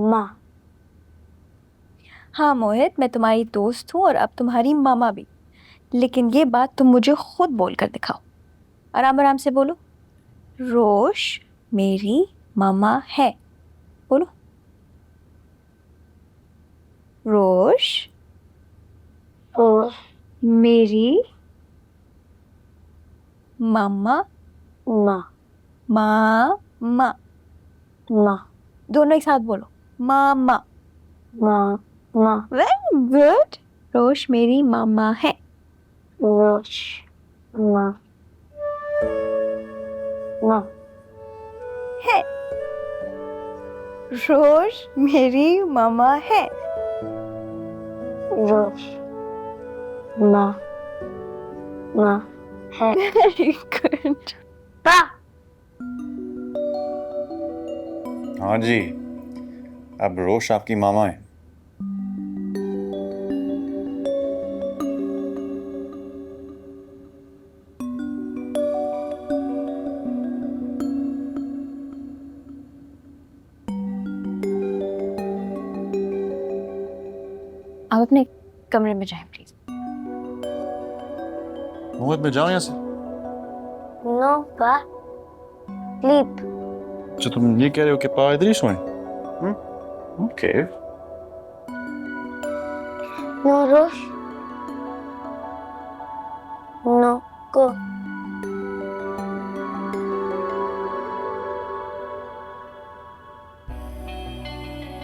माँ। हाँ मोहित, मैं तुम्हारी दोस्त हूँ और अब तुम्हारी मामा भी, लेकिन ये बात तुम मुझे खुद बोल कर दिखाओ। आराम आराम से बोलो। रोश मेरी मामा है। बोलो। रोश रोश मेरी मामा। माँ। मामा। माँ। दोनों एक साथ बोलो। मामा। माँ। माँ। Very good. रोश मेरी मामा है। रोश माँ। माँ। है। रोश मेरी मामा है। रोश माँ। माँ है। Very good. हाँ जी, अब रोश आपकी मामा है। आप अपने कमरे में जाएं प्लीज। मोहित, मैं जाऊं यहाँ से? नो पा स्लीप। अच्छा, तुम ये कह रहे हो कि पा इधर ही सोएं? ओके। नो रोश नो को।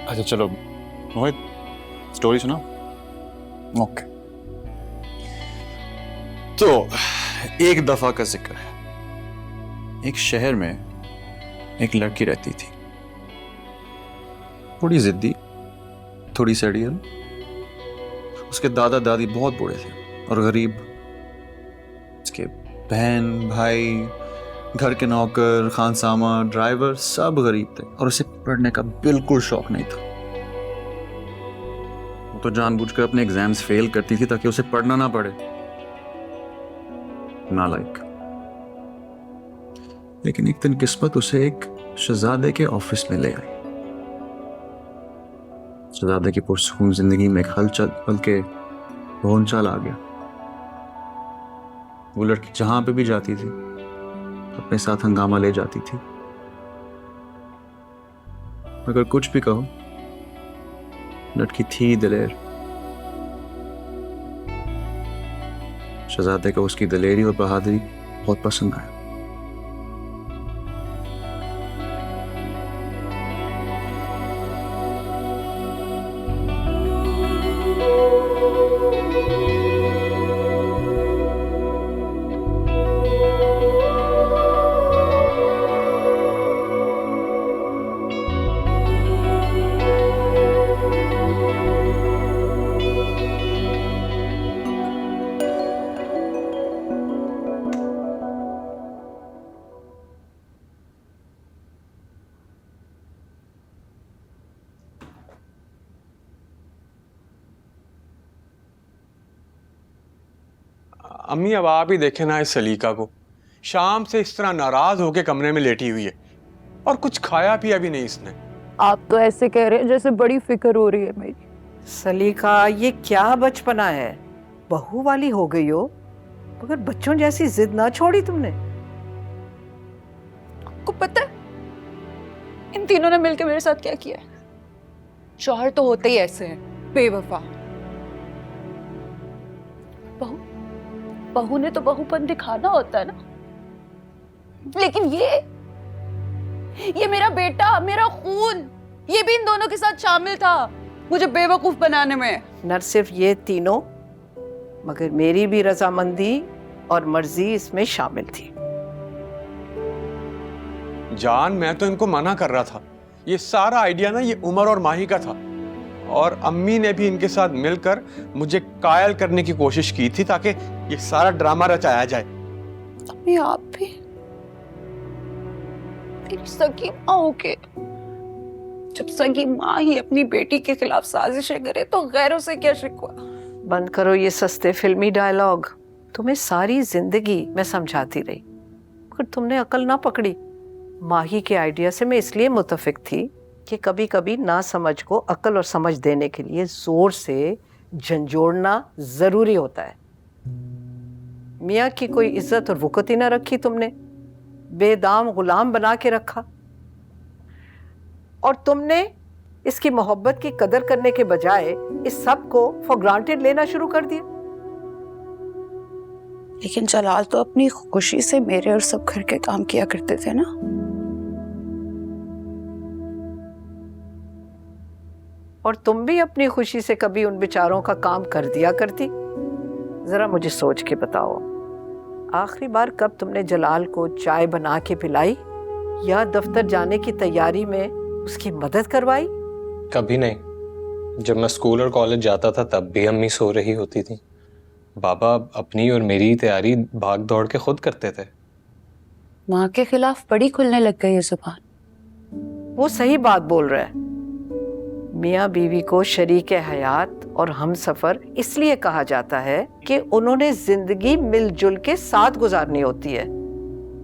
अच्छा चलो मोहित, स्टोरी सुना। ओके। तो एक दफा का जिक्र है, एक शहर में एक लड़की रहती थी, थोड़ी जिद्दी, थोड़ी सड़ियल। उसके दादा दादी बहुत बूढ़े थे और गरीब। उसके बहन भाई, घर के नौकर, खानसामा, ड्राइवर सब गरीब थे और उसे पढ़ने का बिल्कुल शौक नहीं था। वो तो जानबूझकर अपने एग्जाम्स फेल करती थी ताकि उसे पढ़ना ना पड़े। नालायक। लेकिन एक दिन किस्मत उसे एक शहजादे के ऑफिस में ले आई। शहजादे की पुरसकून जिंदगी में एक हलचल बल्कि भौंचाल आ गया। वो लड़की जहां पे भी जाती थी अपने साथ हंगामा ले जाती थी। अगर कुछ भी कहो, लड़की थी दिलेर। शहजादे को उसकी दिलेरी और बहादुरी बहुत पसंद आया। अम्मी, अब आप ही देखें ना इस सलीका को। शाम से इस तरह नाराज होके कमरे में लेटी हुई है और कुछ खाया पिया भी नहीं इसने। आप तो ऐसे कह रहे हैं जैसे बड़ी फिक्र हो रही है मेरी। सलीका, ये क्या बचपना है? बहू वाली हो गई हो मगर बच्चों जैसी जिद ना छोड़ी तुमने। आपको पता है इन तीनों ने मिलकर मेरे साथ क्या किया है? शौहर तो होते ही ऐसे हैं, बेवफा। बहू ने तो बहूपन दिखाना होता है ना, लेकिन ये मेरा बेटा, मेरा खून, ये भी इन दोनों के साथ शामिल था मुझे बेवकूफ बनाने में। न सिर्फ ये तीनों मगर मेरी भी रजामंदी और मर्जी इसमें शामिल थी। जान, मैं तो इनको मना कर रहा था। ये सारा आइडिया ना ये उमर और माही का था और अम्मी ने भी इनके साथ मिलकर मुझे कायल करने की कोशिश की थी ताकि ये सारा ड्रामा रचाया जाए। अम्मी, आप भी मेरी सगी माँ हो के, जब सगी माँ ही अपनी बेटी के खिलाफ साजिशें करे तो गैरों से क्या शिकवा। बंद करो ये सस्ते फिल्मी डायलॉग। तुम्हें सारी जिंदगी मैं समझाती रही मगर तुमने अकल ना पकड़ी। माही के आइडिया से मैं इसलिए मुतफिक थी कि कभी कभी ना समझ को अक्ल और समझ देने के लिए जोर से झंझोड़ना जरूरी होता है। मियाँ की कोई इज्जत और वक़्त ही ना रखी तुमने, बेदाम गुलाम बना के रखा, और तुमने इसकी मोहब्बत की कदर करने के बजाय इस सब को फॉर ग्रांटेड लेना शुरू कर दिया। लेकिन जलाल तो अपनी खुशी से मेरे और सब घर के काम किया करते थे ना। और तुम भी अपनी खुशी से कभी उन बेचारों का काम कर दिया करती? जरा मुझे सोच के बताओ, आखिरी बार कब तुमने जलाल को चाय बना के पिलाई या दफ्तर जाने की तैयारी में उसकी मदद करवाई? कभी नहीं। जब मैं स्कूल और कॉलेज जाता था तब भी अम्मी सो रही होती थी। बाबा अपनी और मेरी तैयारी भाग दौड़ के खुद करते थे। माँ के खिलाफ बड़ी खुलने लग गई है जुबान। वो सही बात बोल रहा है। मियाँ बीवी को शरीक हयात और हम सफर इसलिए कहा जाता है कि उन्होंने जिंदगी मिलजुल के साथ गुजारनी होती है।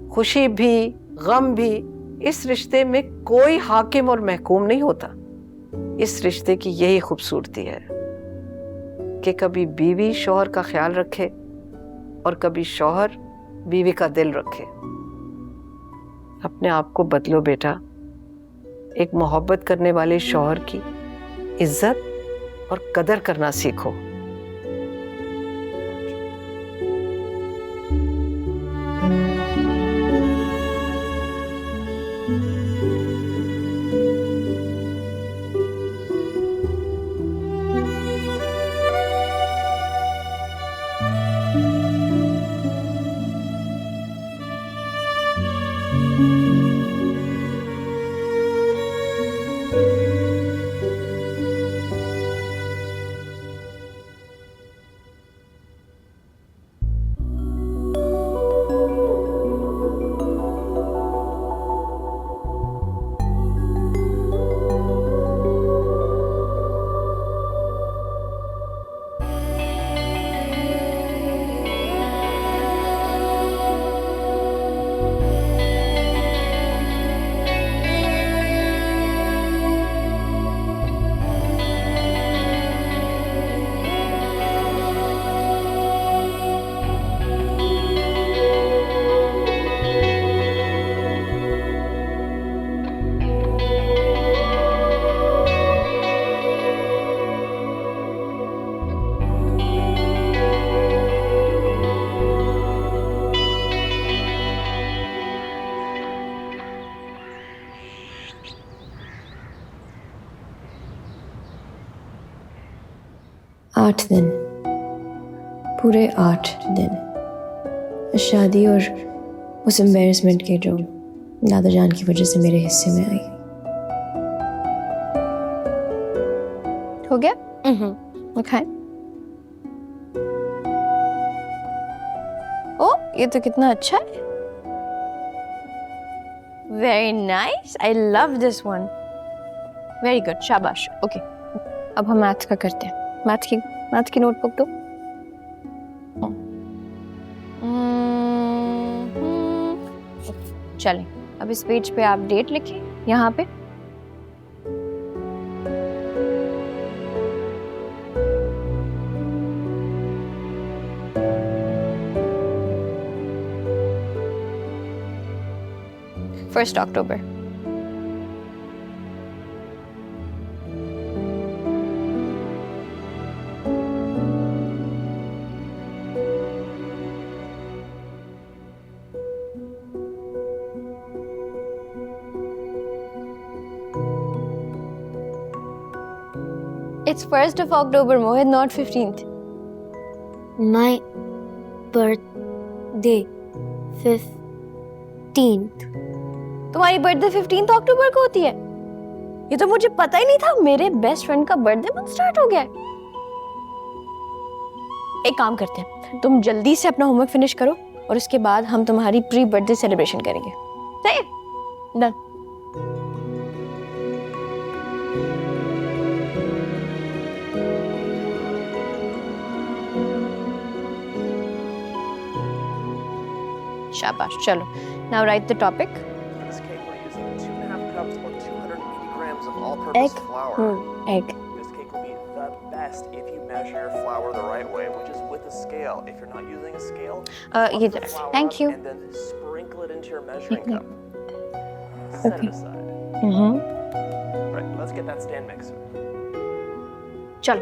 खुशी भी गम भी, इस रिश्ते में कोई हाकिम और महकूम नहीं होता। इस रिश्ते की यही खूबसूरती है कि कभी बीवी शौहर का ख्याल रखे और कभी शौहर बीवी का दिल रखे। अपने आप को बदलो बेटा, एक मोहब्बत करने वाले शौहर की इज्जत और कदर करना सीखो। आठ दिन, पूरे 8 दिन शादी और उस एम्बेरसमेंट के जो दादा जान की वजह से मेरे हिस्से में आई। हो गया? खाएं। ओ, ये तो कितना अच्छा है। Very nice, I love this one. Very good, शाबाश। ओके, अब हम मैथ का करते हैं। मैथ की नोटबुक दो। चलें, अब इस पेज पे आप डेट लिखें, यहाँ पे। First October. It's 1st of October, Mohit, not 15th. My birthday 15th. तुम्हारी बर्थडे 15 अक्टूबर को होती है? ये तो मुझे पता ही नहीं था। मेरे बेस्ट फ्रेंड का बर्थडे मंथ स्टार्ट हो गया है। एक काम करते हैं, तुम जल्दी से अपना होमवर्क फिनिश करो और उसके बाद हम तुम्हारी प्री बर्थडे सेलिब्रेशन करेंगे। सही है? डन। शाबाश, चलो। Now write the topic. For this cake, we're using 2.5 cups or 280 grams of all-purpose flour. egg. This cake will be the best if you measure your flour the right way, which is with a scale. If you're not using a scale, ये fluff the तरफ से. flour Thank up you. and then sprinkle it into your measuring cup. Set Okay. it aside. Right, let's get that stand mixer. चलो.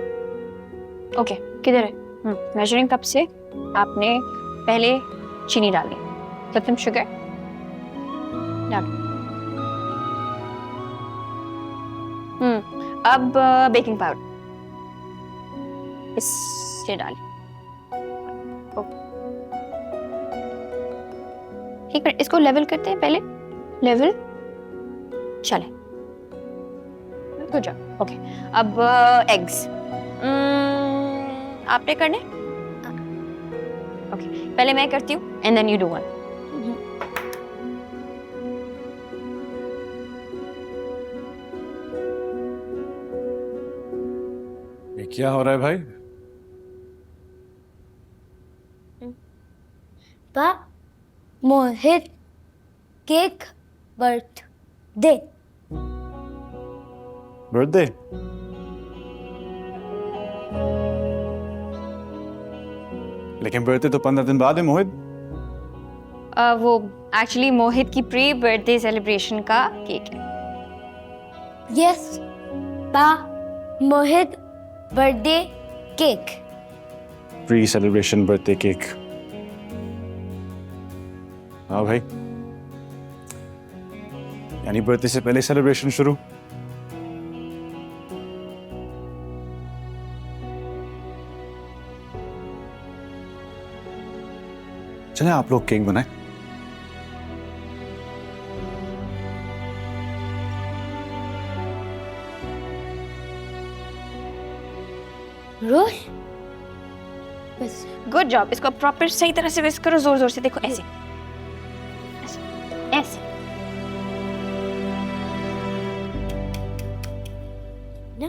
Okay, किधर है? Measuring cup से आपने पहले चीनी डाली, put some sugar. डालो. अब बेकिंग पाउडर इससे डालें. एक मिनट, इसको लेवल करते हैं पहले. लेवल चले. Good job. ओके, अब एग्स आपने करने. ओके, पहले मैं करती हूँ and then you do one. ये क्या हो रहा है भाई? पा मोहित केक बर्थडे. बर्थडे? लेकिन बर्थडे तो 15 दिन बाद है मोहित. वो एक्चुअली मोहित की प्री बर्थडे सेलिब्रेशन का केक है. यस पा Mohit birthday cake. Pre celebration birthday cake. हाँ भाई, यानी बर्थडे से पहले सेलिब्रेशन शुरू. चले आप लोग केक बनाएं. रोश बस गुड जॉब. इसको प्रॉपर सही तरह से विस्क करो, जोर जोर से. देखो ऐसे ऐसे ऐसे. ना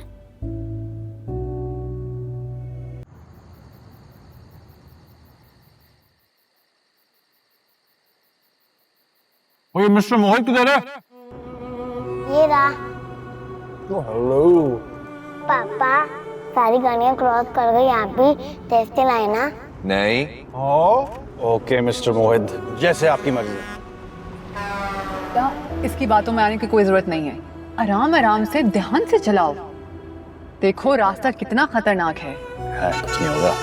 ओए मिस्टर मोहित किधर है? ये रहा. हेलो. पापा सारी गाड़ियाँ क्रॉस कर गई, आप भी तेज चलाए ना. नहीं. ओके मिस्टर मोहित, जैसे आपकी मर्जी. इसकी बातों में आने की कोई जरूरत नहीं है. आराम आराम से ध्यान से चलाओ. देखो रास्ता कितना खतरनाक है. कुछ नहीं होगा.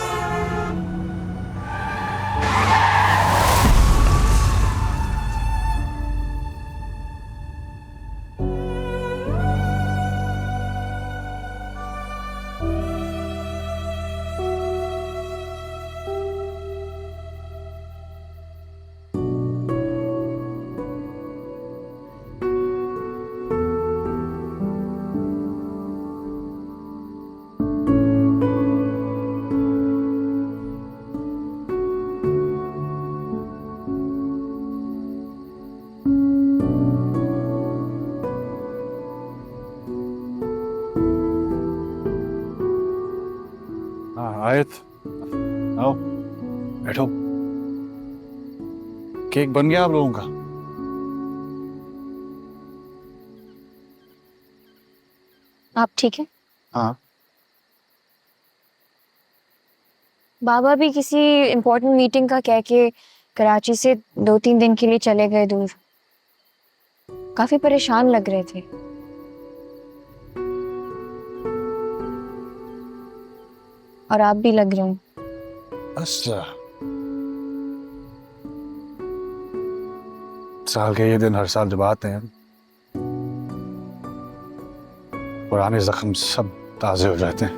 आयत, आओ बैठो. केक बन गया आप लोगों का? आप ठीक है? हाँ. बाबा भी किसी इम्पोर्टेंट मीटिंग का कह के कराची से 2-3 दिन के लिए चले गए दूर. काफी परेशान लग रहे थे. और आप भी लग रहे हो. अच्छा, साल के ये दिन हर साल जब आते हैं पुराने जख्म सब ताजे हो जाते हैं.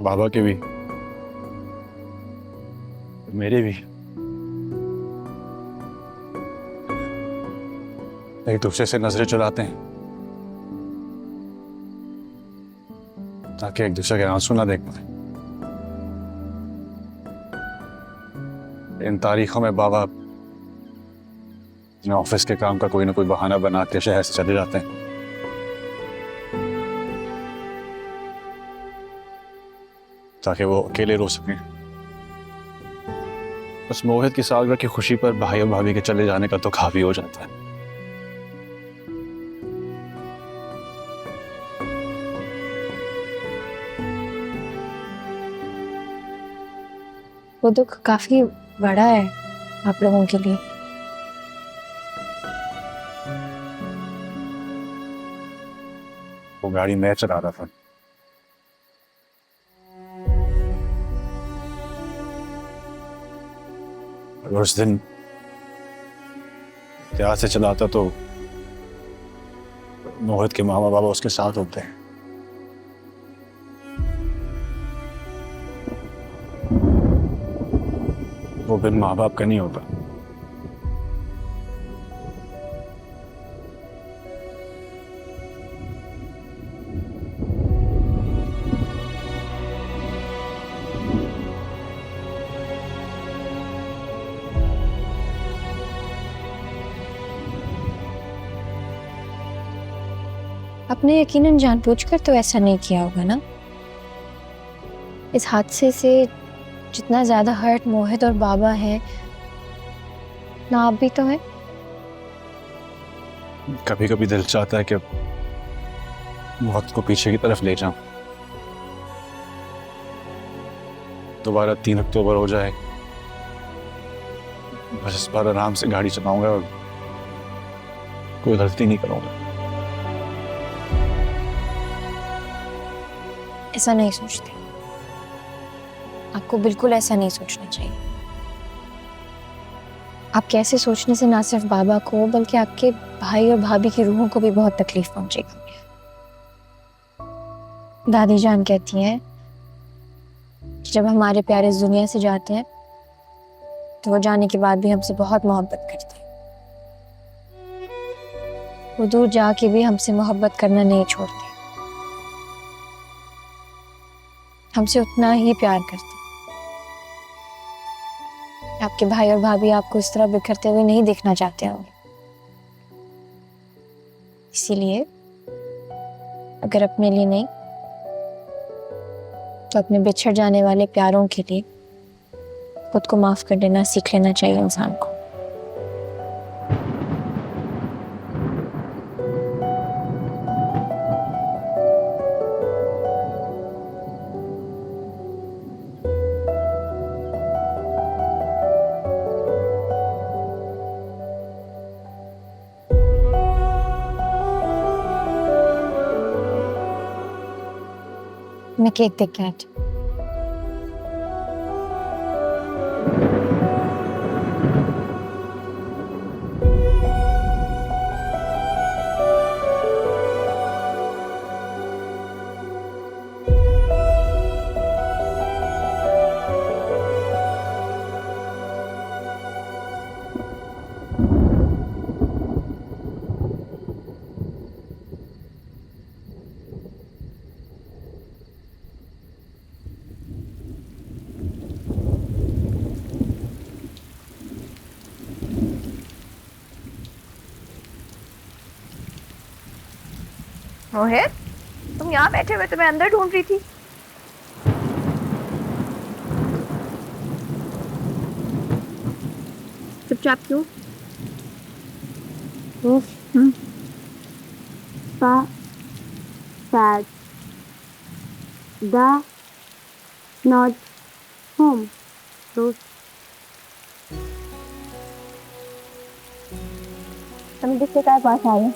बाबा के भी, मेरे भी. एक दूसरे से नजरें चुराते हैं ताकि एक दूसरे के आंसू ना देख पाए. इन तारीखों में बाबा अपने ऑफिस के काम का कोई ना कोई बहाना बना के शहर से चले जाते हैं ताकि वो अकेले रो सकें. बस मोहित की सालगिरह की खुशी पर भाई और भाभी के चले जाने का तो काफी हो जाता है। वो दुख काफी बड़ा है आप लोगों के लिए। वो गाड़ी मैं चला रहा था, अगर उस दिन ध्यान से चलाता तो मोहित के मामा बाबा उसके साथ होते हैं। वो बिन माँ बाप का नहीं होता। आपने यकीनन जानबूझकर तो ऐसा नहीं किया होगा ना। इस हादसे से जितना ज्यादा हर्ट मोहित और बाबा है ना, आप भी तो है। कभी कभी दिल चाहता है कि वक्त को पीछे की तरफ ले जाऊं, दोबारा 3 अक्टूबर हो जाए, बस इस बार आराम से गाड़ी चलाऊंगा और कोई गलती नहीं करूंगा। ऐसा नहीं सोचते, आपको बिल्कुल ऐसा नहीं सोचना चाहिए। आपके ऐसे सोचने से ना सिर्फ बाबा को बल्कि आपके भाई और भाभी की रूहों को भी बहुत तकलीफ पहुंचेगी। दादी जान कहती हैं कि जब हमारे प्यारे इस दुनिया से जाते हैं तो वो जाने के बाद भी हमसे बहुत मोहब्बत करते हैं। वो दूर जाके भी हमसे मोहब्बत करना नहीं छोड़ते, हमसे उतना ही प्यार करते हैं। आपके भाई और भाभी आपको इस तरह बिखरते हुए नहीं देखना चाहते होंगे। इसीलिए अगर अपने लिए नहीं तो अपने बिछड़ जाने वाले प्यारों के लिए खुद को माफ कर देना सीख लेना चाहिए इंसान को। मैं केक देख के आती हूँ। मोहित, तुम यहाँ बैठे हुए, तुम्हें अंदर ढूंढ रही थी। चुपचाप क्यों? Sad. The not home. तुम किसके पास आए?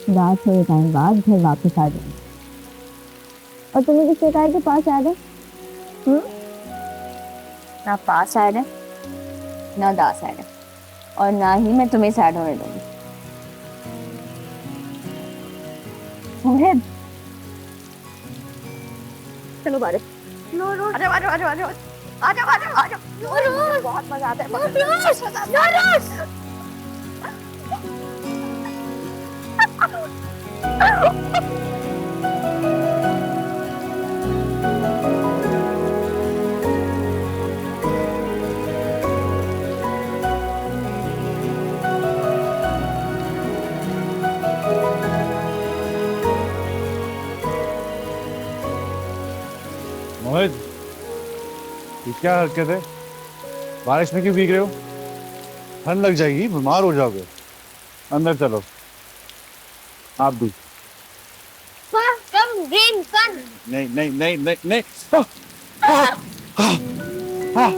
रात थोड़े टाइम बाद घर वापस आ जाए। और तुम्हें किस शिकायत के पास आ गए? ना पास ऐड है ना दास ऐड है, और ना ही मैं तुम्हें सैड होने दूंगी। मोहित, चलो बारिश। नो रोज, आजा आजा आजा आजा आजा आजा आजा। नो रोज, बहुत मजा आता है। नो रोज, नो रोज। मोहित, ये क्या हरकत है? बारिश में क्यों भीग रहे हो? ठंड लग जाएगी, बीमार हो जाओगे। अंदर चलो। आप भी। Come, rain, sun. नहीं नहीं नहीं नहीं नहीं। हाँ, हाँ, हाँ, हाँ।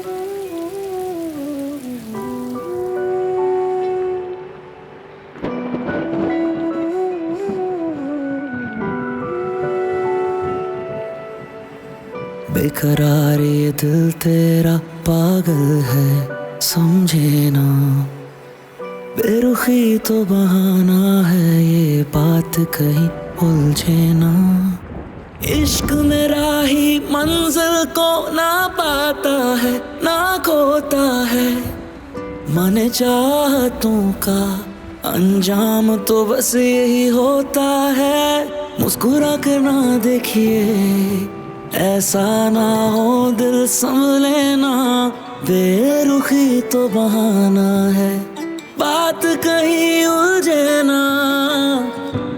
बेकरार ये दिल तेरा पागल है, समझे ना। बेरुखी तो बहाना है, ये बात कहीं उलझे ना। इश्क मेरा ही मंजिल को ना पाता है, ना खोता है। मन चाहतों का अंजाम तो बस यही होता है। मुस्कुरा कर ना देखिए, ऐसा ना हो दिल संभले ना। बेरुखी तो बहाना है, बात कहीं उलझे ना।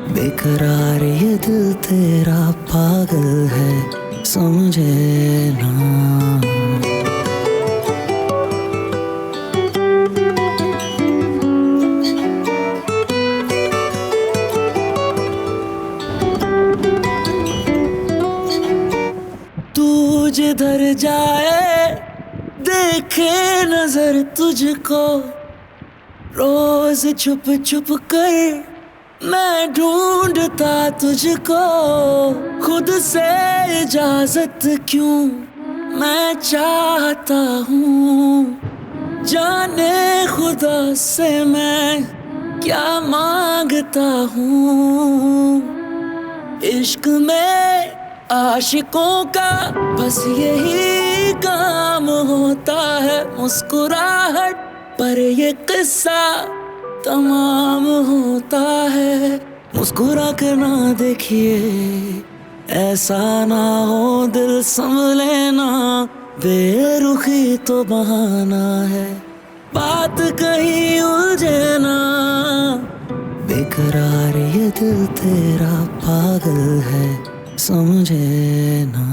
बेकरार ये दिल तेरा पागल है, समझे ना। तू जिधर जाए देखे नजर तुझको, रोज छुप छुप कर मैं ढूंढता तुझको। खुद से इजाजत क्यों मैं चाहता हूँ, जाने खुदा से मैं क्या मांगता हूँ। इश्क में आशिकों का बस यही काम होता है, मुस्कुराहट पर ये किस्सा तमाम होता है। मुस्कुरा कर ना देखिए, ऐसा ना हो दिल संभले ना। बेरुखी तो बहाना है, बात कहीं उलझे ना। बेकरार ये दिल तेरा पागल है, समझे ना।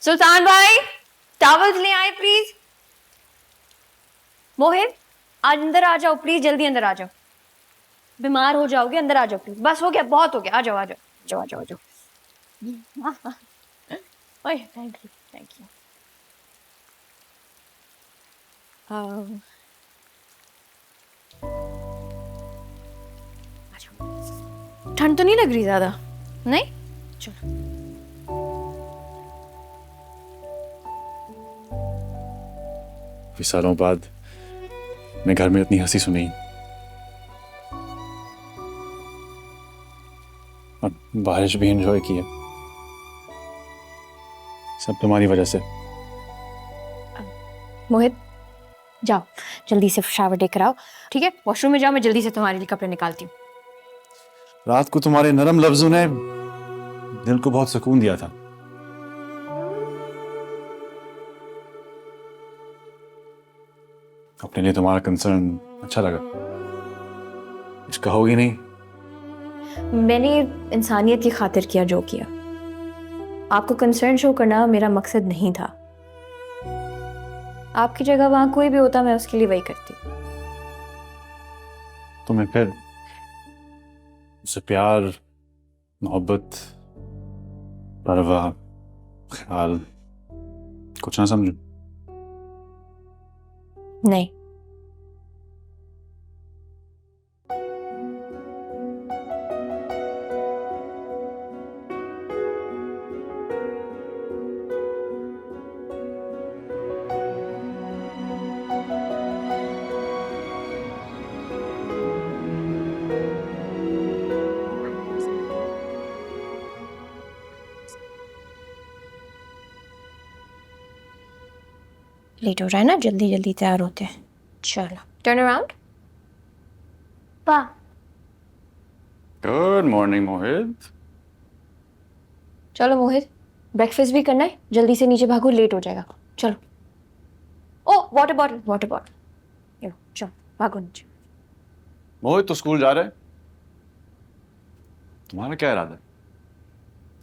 सुल्तान भाई, टॉवल्स ले आए प्लीज। मोहित, अंदर आ जाओ प्लीज, जल्दी अंदर आ जाओ। बीमार हो जाओगे, अंदर आ जाओ प्लीज। बस हो गया, बहुत हो गया। आ जाओ आ जाओ, जाओ आ जाओ आ जाओ। ओए, थैंक यू थैंक यू। ठंड तो नहीं लग रही ज्यादा? नहीं, चलो। काफी सालों बाद मैं घर में इतनी हंसी सुनी, और बारिश भी एंजॉय की है। सब तुम्हारी वजह से। मोहित जाओ जल्दी से शावर टेक कराओ, ठीक है? वॉशरूम में जाओ, मैं जल्दी से तुम्हारे लिए कपड़े निकालती हूँ। रात को तुम्हारे नरम लफ्जों ने दिल को बहुत सुकून दिया था। अपने लिए तुम्हारा कंसर्न अच्छा लगा। कुछ कहोगी नहीं? मैंने इंसानियत की खातिर किया जो किया। आपको कंसर्न शो करना मेरा मकसद नहीं था। आपकी जगह वहां कोई भी होता मैं उसके लिए वही करती। तुम्हें फिर उससे प्यार, मोहब्बत, परवाह, ख्याल कुछ ना समझूं? नहीं। लेट हो रहा है ना, जल्दी जल्दी तैयार होते हैं। चलो टर्न अराउंड। पा गुड मॉर्निंग मोहित। चलो मोहित, ब्रेकफास्ट भी करना है, जल्दी से नीचे भागो, लेट हो जाएगा। चलो। ओ वाटर बॉटल, वाटर बॉटल। यो चलो भागो नीचे। मोहित तो स्कूल जा रहे हैं, तुम्हारा क्या इरादा है?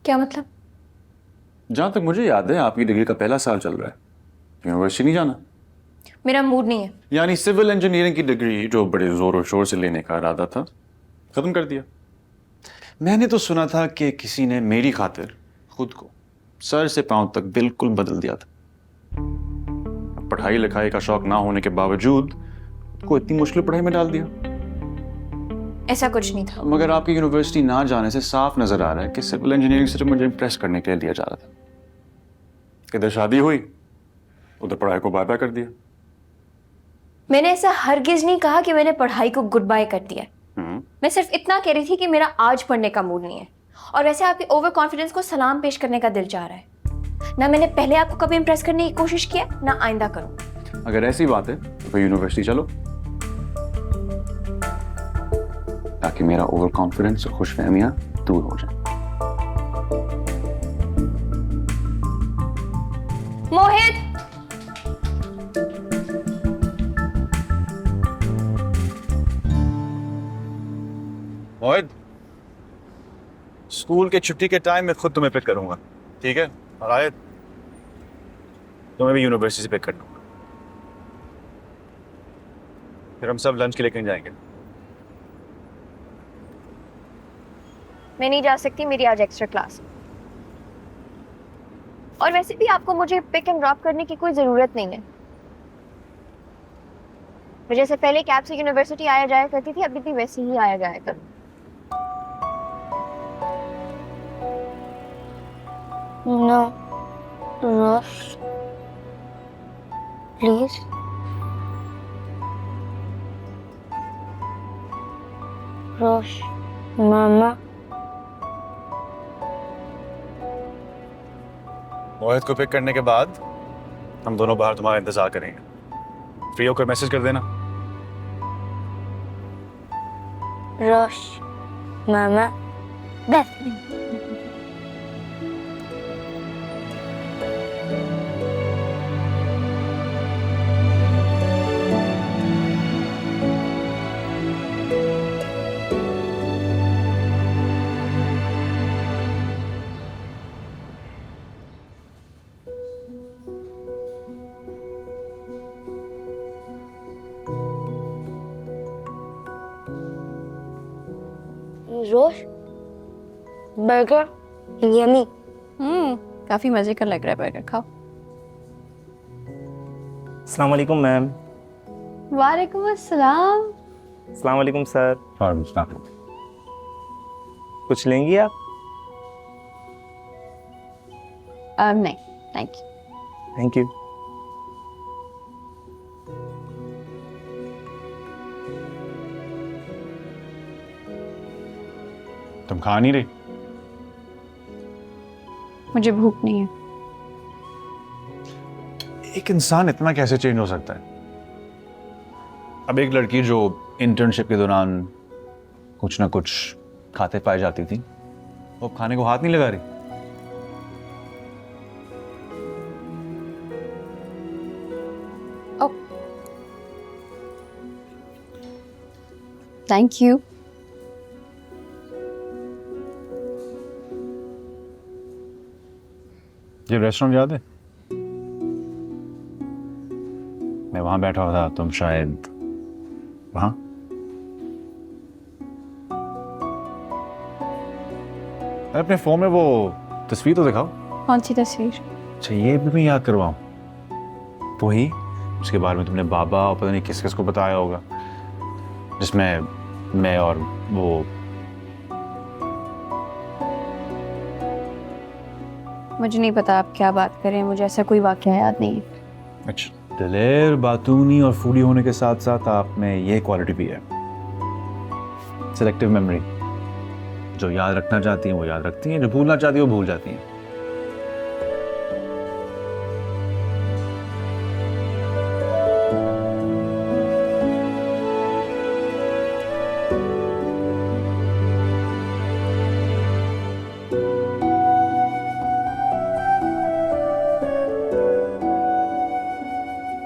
क्या मतलब? जहां तक मुझे याद है आपकी डिग्री का पहला साल चल रहा है, यूनिवर्सिटी नहीं जाना? मेरा मूड नहीं है। यानी सिविल इंजीनियरिंग की डिग्री जो बड़े जोर और शोर से लेने का इरादा था, खत्म कर दिया। मैंने तो सुना था कि किसी ने मेरी खातिर खुद को सर से पांव तक बिल्कुल बदल दिया था। पढ़ाई लिखाई का शौक ना होने के बावजूद को इतनी मुश्किल पढ़ाई में डाल दिया। ऐसा कुछ नहीं था। मगर आपकी यूनिवर्सिटी ना जाने से साफ नजर आ रहा है कि सिविल इंजीनियरिंग सिर्फ मुझे इम्प्रेस करने के लिए लिया जा रहा था। इधर शादी हुई, उधर पढ़ाई को बाय बाय कर दिया। मैंने ऐसा हरगिज नहीं कहा कि मैंने पढ़ाई को गुड बाय कर दिया। मैं सिर्फ इतना कह रही थी कि मेरा आज पढ़ने का मूड नहीं है। और वैसे आपके ओवर कॉन्फिडेंस को सलाम पेश करने का दिल चाह रहा है। ना मैंने पहले आपको कभी इंप्रेस करने की कोशिश किया, ना आइंदा करूं। अगर ऐसी बात है तो फिर यूनिवर्सिटी चलो, ताकि मेरा ओवर कॉन्फिडेंस और खुशफहमियां दूर हो जाए। मोहित, मोहित, स्कूल के छुट्टी के टाइम में खुद तुम्हें पिक करूंगा, ठीक है? और आयत, तुम्हें भी यूनिवर्सिटी से पिक कर लूंगा। फिर हम सब लंच के लिए कहीं जाएंगे। मैं नहीं जा सकती, मेरी आज एक्स्ट्रा क्लास। और वैसे भी आपको मुझे पिक एंड ड्रॉप करने की कोई जरूरत नहीं है। जैसे पहले कैब से यूनिवर्सिटी आया जाया करती थी, अभी भी वैसे ही आया जाया कर। No Rosh please. रोश मामा। मोहित को पिक करने के बाद हम दोनों बाहर तुम्हारा इंतजार करेंगे। फ्री होकर मैसेज कर देना। रोश मामा बस। रोश बर्गर यमी। काफी मजे का लग रहा है बर्गर, खाओ। अस्सलाम वालेकुम मैम। वालेकुम अस्सलाम। अस्सलाम वालेकुम सर। कुछ लेंगी आप? नहीं थैंक यू। Thank you. तुम खा नहीं रही? मुझे भूख नहीं है। एक इंसान इतना कैसे चेंज हो सकता है? अब एक लड़की जो इंटर्नशिप के दौरान कुछ ना कुछ खाते पाए जाती थी, वो खाने को हाथ नहीं लगा रही। Thank you. ये रेस्टोरेंट याद है? मैं वहां बैठा हुआ था, तुम शायद वहां। अरे अपने फोन में वो तस्वीर तो दिखाओ। कौन सी तस्वीर? अच्छा, ये भी मैं याद करवाऊं? वही उसके बारे में तुमने बाबा और पता नहीं किस किस को बताया होगा, जिसमें मैं और वो। मुझे नहीं पता आप क्या बात कर रहे हैं, मुझे ऐसा कोई वाकया याद नहीं है। अच्छा, दिलेर, बातूनी और फूडी होने के साथ साथ आप में ये क्वालिटी भी है, सिलेक्टिव मेमोरी। जो याद रखना चाहती हैं वो याद रखती हैं, जो भूलना चाहती हैं वो भूल जाती हैं।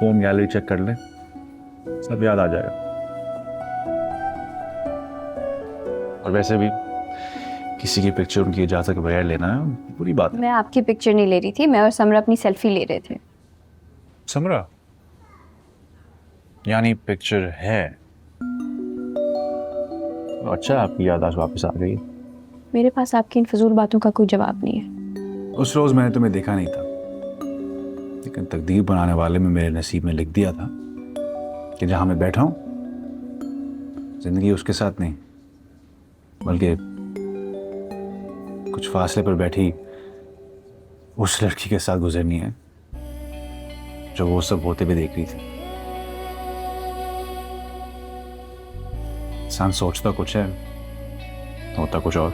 फोन गैलरी चेक कर ले, सब याद आ जाएगा। और वैसे भी किसी की पिक्चर उनकी इजाजत के बगैर लेना है बुरी बात है। मैं आपकी पिक्चर नहीं ले रही थी, मैं और समरा अपनी सेल्फी ले रहे थे। समरा? यानी पिक्चर है? अच्छा, आपकी याददाश्त वापस आ गई। मेरे पास आपकी इन फजूल बातों का कोई जवाब नहीं है। उस रोज मैंने तुम्हें देखा नहीं था, लेकिन तकदीर बनाने वाले में मेरे नसीब में लिख दिया था कि जहां मैं बैठा हूं जिंदगी उसके साथ नहीं, बल्कि कुछ फासले पर बैठी उस लड़की के साथ गुजरनी है जो वो सब होते हुए देख रही थी। इंसान सोचता कुछ है, होता कुछ और।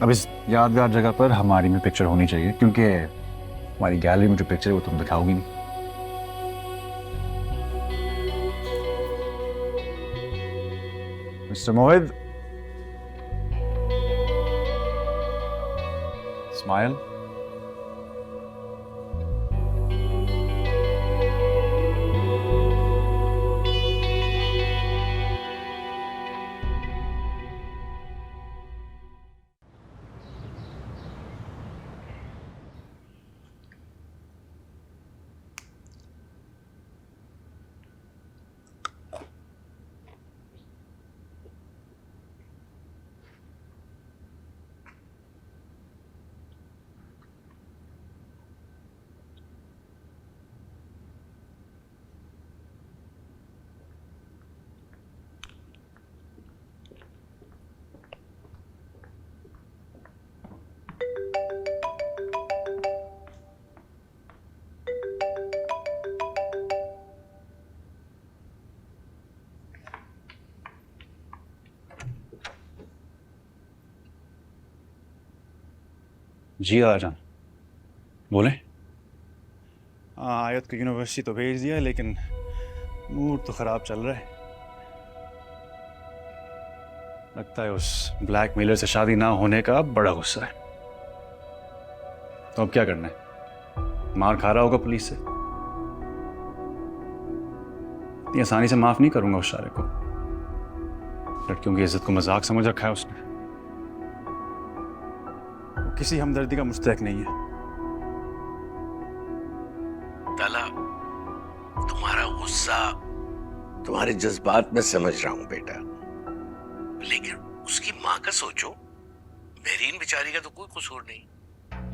अब इस यादगार जगह पर हमारी में पिक्चर होनी चाहिए, क्योंकि हमारी गैलरी में जो पिक्चर है वो तुम दिखाओगी नहीं। मिस्टर मोहित, स्माइल। जी आजान, बोले। आयत को यूनिवर्सिटी तो भेज दिया, लेकिन मूड तो खराब चल रहा है। लगता है उस ब्लैकमेलर से शादी ना होने का बड़ा गुस्सा है। तो अब क्या करना है? मार खा रहा होगा पुलिस से। इतनी आसानी से माफ नहीं करूंगा उस सारे को। लड़कियों की इज्जत को मजाक समझ रखा है उसने। किसी हमदर्दी का मुस्तहक नहीं है। ताला, तुम्हारा गुस्सा, तुम्हारे जज्बात में समझ रहा हूं बेटा, लेकिन उसकी माँ का सोचो। मेरीन बेचारी का तो कोई कसूर नहीं।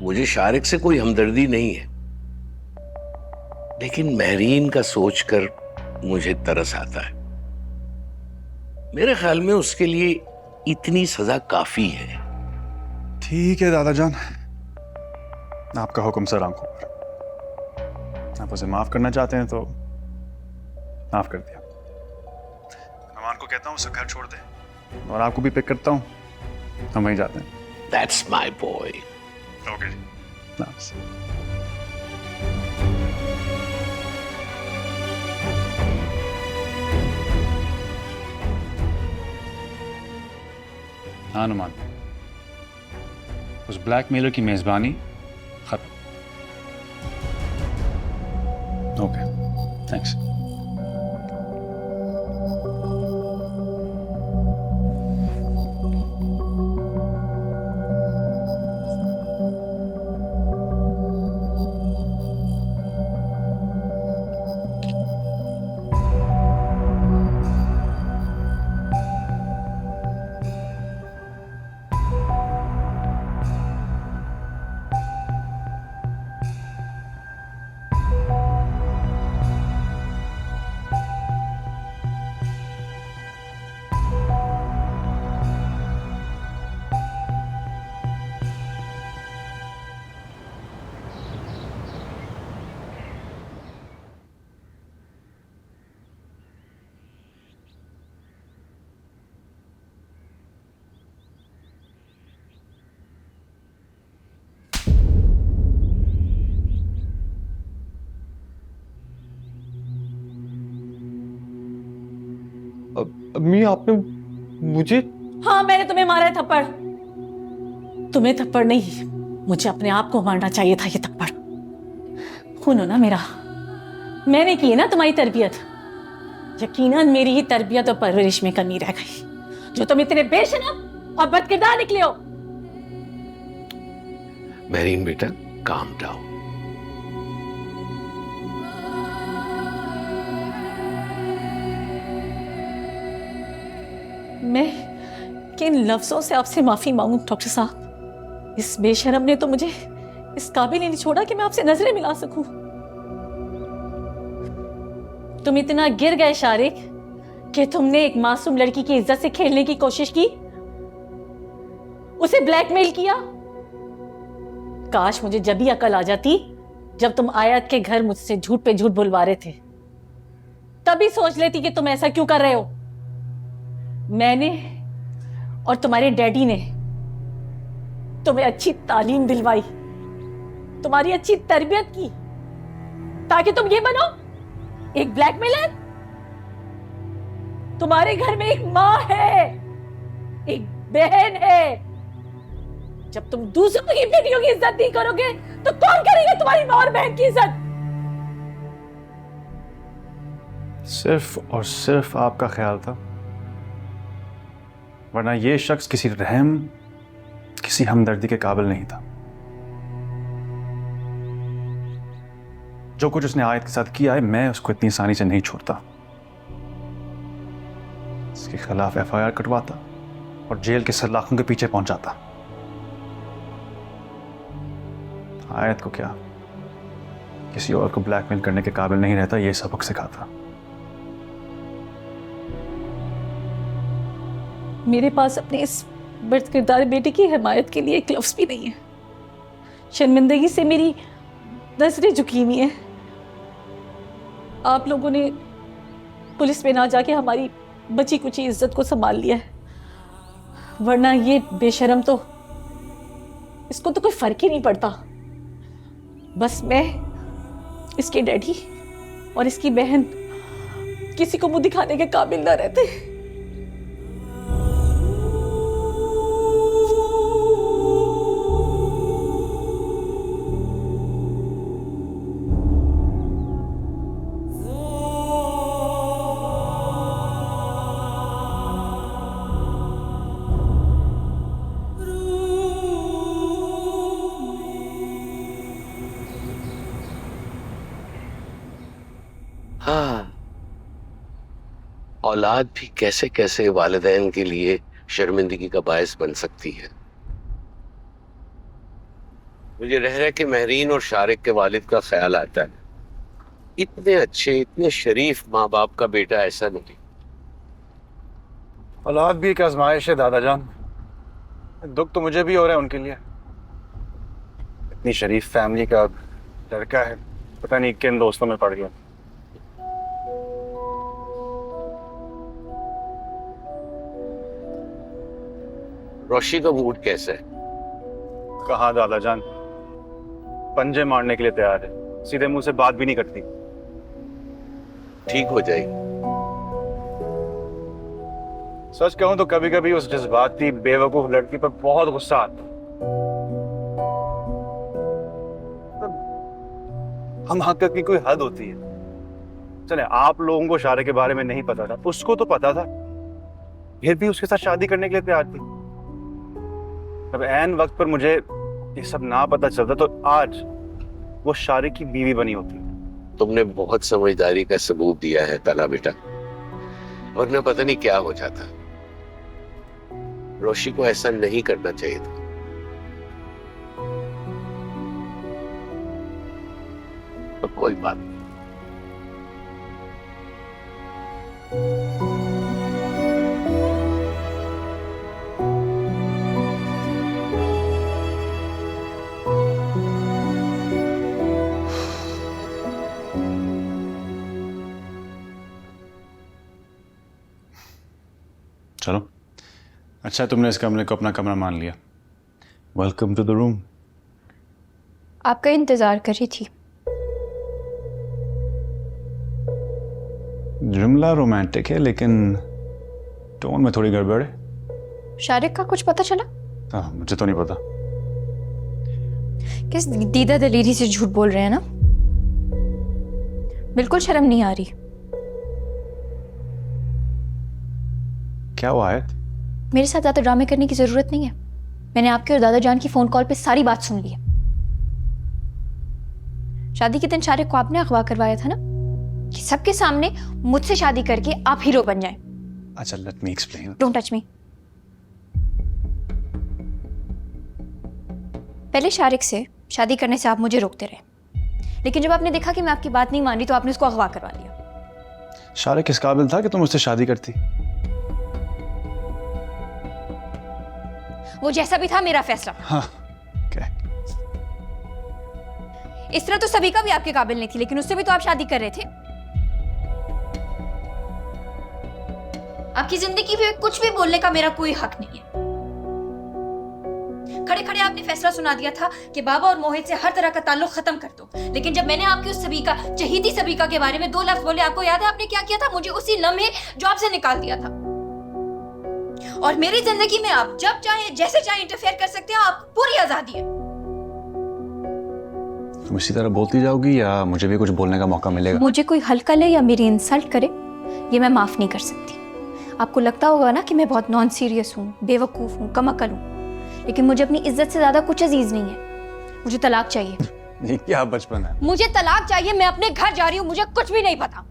मुझे शारिक से कोई हमदर्दी नहीं है, लेकिन मेरीन का सोचकर मुझे तरस आता है। मेरे ख्याल में उसके लिए इतनी सजा काफी है। ठीक है दादा जान, आपका हुक्म सर आंखों पर। आप उसे माफ करना चाहते हैं तो माफ कर दिया। अमान को कहता हूँ उसे घर छोड़ दे, और आपको भी पिक करता हूँ, हम वहीं जाते हैं। That's my boy. ओके जी। हाँ नुमान, उस ब्लैकमेलर की मेजबानी खत्म। Okay, thanks. अम्मी आपने मुझे? हाँ, मैंने तुम्हें मारा है थप्पड़। तुम्हें थप्पड़ नहीं, मुझे अपने आप को मारना चाहिए था ये थप्पड़। सुनो ना मेरा, मैंने की है ना तुम्हारी तरबियत। यकीनन मेरी ही तरबियत और परवरिश में कमी रह गई, जो तुम इतने बेशरम और बदकिरदार निकले हो। मेरीन बेटा, काम डाउन। मैं किन लफ्जों से आपसे माफी मांगू डॉक्टर साहब? इस बेशरम ने तो मुझे इस काबिल ही नहीं छोड़ा कि मैं आपसे नजरें मिला सकूं। तुम इतना गिर गए शारिक कि तुमने एक मासूम लड़की की इज्जत से खेलने की कोशिश की, उसे ब्लैकमेल किया। काश मुझे जब भी अकल आ जाती जब तुम आयत के घर मुझसे झूठ पे झूठ बुलवा रहे थे, तभी सोच लेती कि तुम ऐसा क्यों कर रहे हो। मैंने और तुम्हारे डैडी ने तुम्हें अच्छी तालीम दिलवाई, तुम्हारी अच्छी तरबियत की, ताकि तुम ये बनो एक ब्लैकमेलर। तुम्हारे घर में एक माँ है, एक बहन है। जब तुम दूसरों की बेटियों की इज्जत नहीं करोगे तो कौन करेगा तुम्हारी माँ और बहन की इज्जत? सिर्फ और सिर्फ आपका ख्याल था, वरना ये शख्स किसी रहम, किसी हमदर्दी के काबिल नहीं था। जो कुछ उसने आयत के साथ किया है, मैं उसको इतनी आसानी से नहीं छोड़ता। इसके खिलाफ एफआईआर कटवाता और जेल के सलाखों के पीछे पहुंचाता। आयत को क्या, किसी और को ब्लैकमेल करने के काबिल नहीं रहता, ये सबक सिखाता। मेरे पास अपने इस बद किरदार बेटे की हिमायत के लिए एक लफ्ज भी नहीं है। शर्मिंदगी से मेरी नजरें झुकी हुई हैं। आप लोगों ने पुलिस में ना जाके हमारी बची कुची इज्जत को संभाल लिया है, वरना ये बेशरम तो, इसको तो कोई फर्क ही नहीं पड़ता। बस मैं, इसके डैडी और इसकी बहन किसी को मुंह दिखाने के काबिल ना रहते। हाँ, औलाद भी कैसे कैसे वालिदैन के लिए शर्मिंदगी का बायस बन सकती है। मुझे रह रहा कि महरीन और शारिक के वालिद का ख्याल आता है। इतने अच्छे, इतने शरीफ माँ बाप का बेटा ऐसा नहीं। औलाद भी एक आजमाइश है दादा जान। दुख तो मुझे भी हो रहा है उनके लिए। इतनी शरीफ फैमिली का लड़का है, पता नहीं किन दोस्तों में पड़ गया। रोशी का मूड कैसा है? कहाँ दादाजान, पंजे मारने के लिए तैयार है, सीधे मुंह से बात भी नहीं करती। ठीक हो जाएगी। सच कहूं तो कभी कभी उस जज्बाती बेवकूफ लड़की पर बहुत गुस्सा आता। हम हक की कोई हद होती है। चले आप लोगों को शारे के बारे में नहीं पता था, उसको तो पता था, फिर भी उसके साथ शादी करने के लिए तैयार थी। अब ऐन वक्त पर मुझे ये सब ना पता चलता तो आज वो शारे की बीवी बनी होती। तुमने बहुत समझदारी का सबूत दिया है तला बेटा, वरना पता नहीं क्या हो जाता। रोशी को ऐसा नहीं करना चाहिए था। तो कोई बात नहीं। चलो, अच्छा तुमने इस कमरे को अपना कमरा मान लिया। Welcome to the room. आपका इंतजार कर रही थी। जुमला रोमांटिक है लेकिन टोन में थोड़ी गड़बड़ है। शारिक का कुछ पता चला? हाँ, मुझे तो नहीं पता। किस दीदा दलीरी से झूठ बोल रहे हैं ना? बिल्कुल शर्म नहीं आ रही। क्या हुआ है? मेरे साथ ज्यादा ड्रामे करने की जरूरत नहीं है। मैंने आपके और दादा जान की फोन कॉल पे सारी बात सुन ली है। शादी के दिन शारिक को आपने अगवा करवाया था ना, कि सबके सामने मुझसे शादी करके आप हीरो बन जाएं। अच्छा, let me explain. Don't touch me. पहले शारिक से शादी करने से आप मुझे रोकते रहे, लेकिन जब आपने देखा कि मैं आपकी बात नहीं मान रही तो आपने उसको अगवा करवा लिया। शारिक किस काबिल था कि तुम उससे शादी करती? वो जैसा भी था, मेरा फैसला। हाँ, okay. इस तरह तो सभी का भी आपके काबिल नहीं थी, लेकिन उससे भी तो आप शादी कर रहे थे। आपकी जिंदगी में कुछ भी बोलने का मेरा कोई हक नहीं है। खड़े खड़े आपने फैसला सुना दिया था कि बाबा और मोहित से हर तरह का ताल्लुक खत्म कर दो, लेकिन जब मैंने आपकी उस सबीका, चहीती सबीका के बारे में 2 लफ्ज बोले, आपको याद है आपने क्या किया था? मुझे उसी लम्हे जॉब से निकाल दिया था। और मेरी जिंदगी में आप जब चाहे जैसे चाहे इंटरफेयर कर सकते हैं, आपको पूरी आजादी है। तुम इसी तरह बोलती जाओगी या मुझे भी कुछ बोलने का मौका मिलेगा? मुझे कोई हल्का ले या मेरी इंसल्ट करे, ये मैं माफ नहीं कर सकती। आपको लगता होगा ना कि मैं बहुत नॉन सीरियस हूँ, बेवकूफ हूँ, कमअकल हूँ, लेकिन मुझे अपनी इज्जत से ज्यादा कुछ अजीज नहीं है। मुझे तलाक चाहिए। ये क्या बचपन है? मुझे तलाक चाहिए। मैं अपने घर जा रही हूँ, मुझे कुछ भी नहीं पता।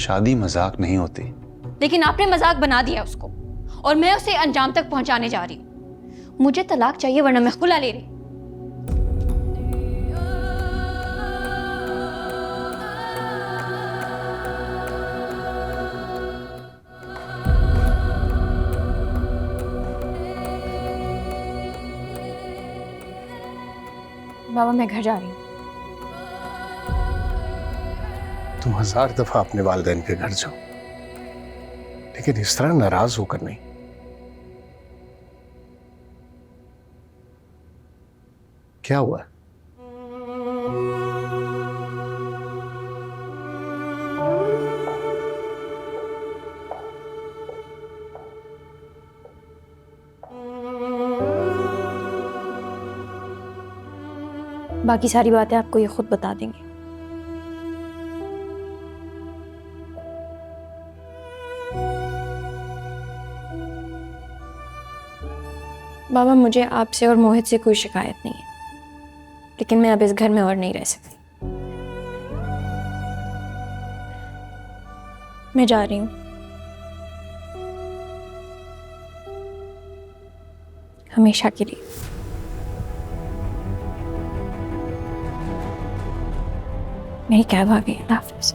शादी मजाक नहीं होती। लेकिन आपने मजाक बना दिया उसको, और मैं उसे अंजाम तक पहुंचाने जा रही हूँ। मुझे तलाक चाहिए, वरना मैं खुला ले रही। बाबा, मैं घर जा रही हूँ। तुम 1000 दफा अपने वालिदैन के घर जाओ, लेकिन इस तरह नाराज होकर नहीं। क्या हुआ? बाकी सारी बातें आपको ये खुद बता देंगे। बाबा, मुझे आपसे और मोहित से कोई शिकायत नहीं है, लेकिन मैं अब इस घर में और नहीं रह सकती। मैं जा रही हूँ। हमेशा के लिए। मेरी कैब आ गई। अल्लाह हाफ़िज़।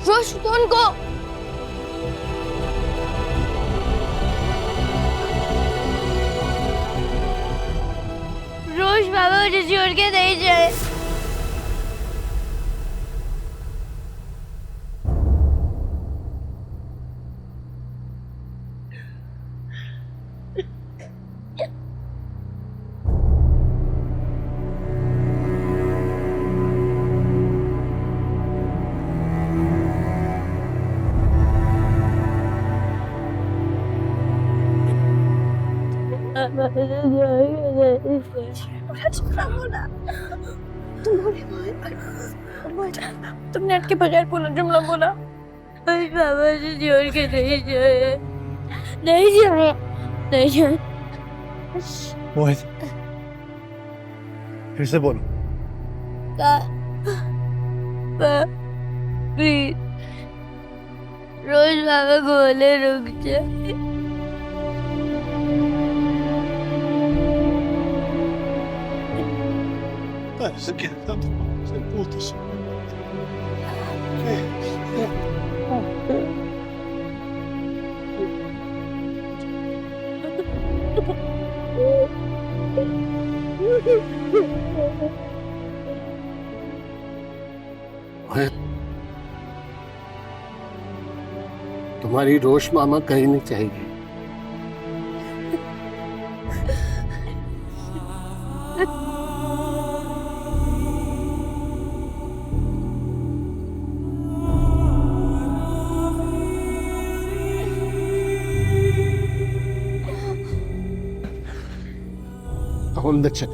रोश कौन को? रोश बाबा मुझे छोड़ के नहीं जाए। तुमने अटके बगैर बोला जुमला बोला। बाबा से जोड़ के नहीं जाए, नहीं जाए, नहीं जाए। मोहित, फिर से बोलो। प्लीज रोज बाबा को बोले रुक जाए। तुम्हारी रोश मामा कहीं नहीं चाहिए। अंदर चल।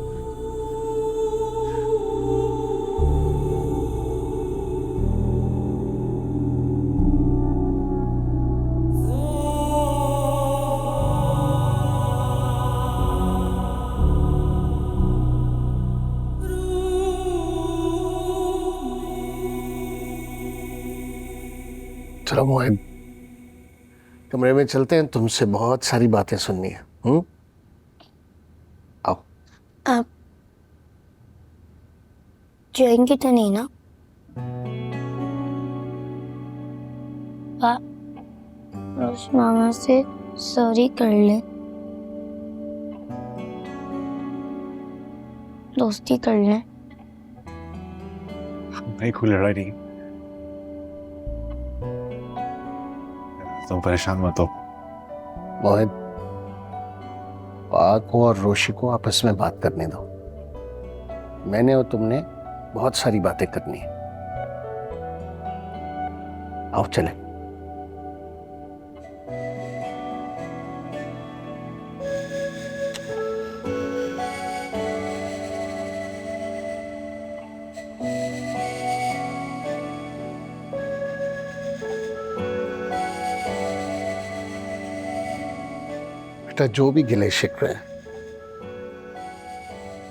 चलो मोहित, कमरे में चलते हैं, तुमसे बहुत सारी बातें सुननी है। आओ। आप जाएंगे तो नहीं ना? रोश मामा से सॉरी कर ले, दोस्ती कर ले। नहीं, कोई लड़ाई नहीं। तुम परेशान मत हो। मोहित, पाक को और रोशी को आपस में बात करने दो। मैंने और तुमने बहुत सारी बातें करनी है। आओ चले। जो भी गिले शिकवे हैं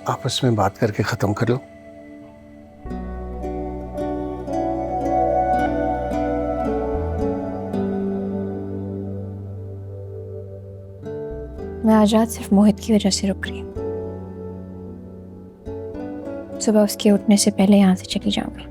आपस में बात करके खत्म कर लो। मैं आज रात सिर्फ मोहित की वजह से रुक रही हूँ। सुबह उसके उठने से पहले यहाँ से चली जाऊंगी।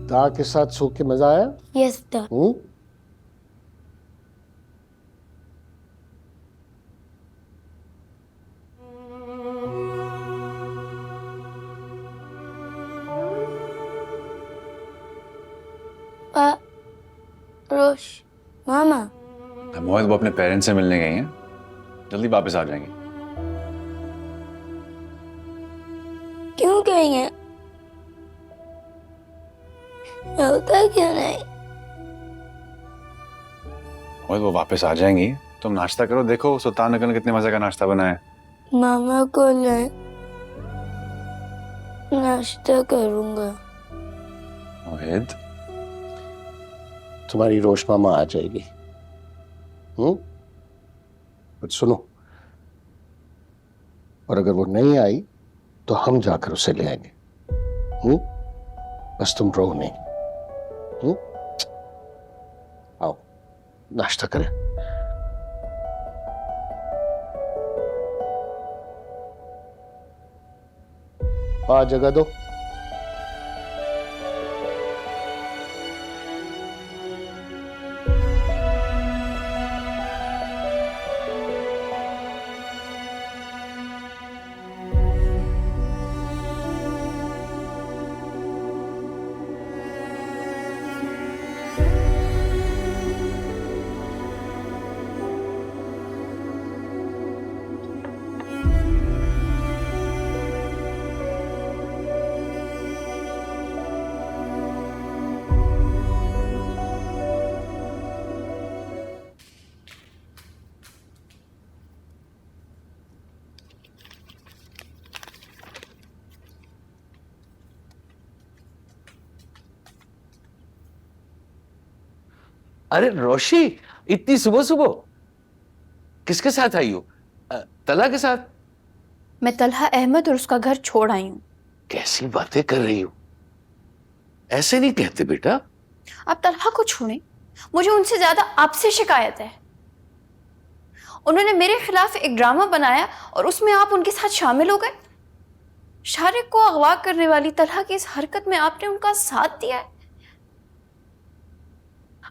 दा के साथ सो के मजा आया? यस दा। रोश मामा। मोहित वो अपने पेरेंट्स से मिलने गई हैं, जल्दी वापस आ जाएंगे। क्यों कहेंगे? होता क्यों नहीं? मोहित वो वापस आ जाएंगी, तुम नाश्ता करो। देखो सुल्तान अकल ने कितने मजे का नाश्ता बनाया है। मामा को ले नाश्ता करूंगा। मोहित तुम्हारी रोश मामा आ जाएगी। बट सुनो, और अगर वो नहीं आई तो हम जाकर उसे ले आएंगे। बस तुम रो नहीं। आओ नाश्ता करें। जगह दो। अरे रोशी, इतनी सुबह सुबह किसके साथ आई हो? तला के साथ? मैं तलहा अहमद और उसका घर छोड़ आई हूँ। कैसी बातें कर रही हो? ऐसे नहीं कहते बेटा। आप तलहा को छोड़ें, मुझे उनसे ज्यादा आपसे शिकायत है। उन्होंने मेरे खिलाफ एक ड्रामा बनाया और उसमें आप उनके साथ शामिल हो गए। शारिक को अगवा करने वाली तलहा की इस हरकत में आपने उनका साथ दिया है।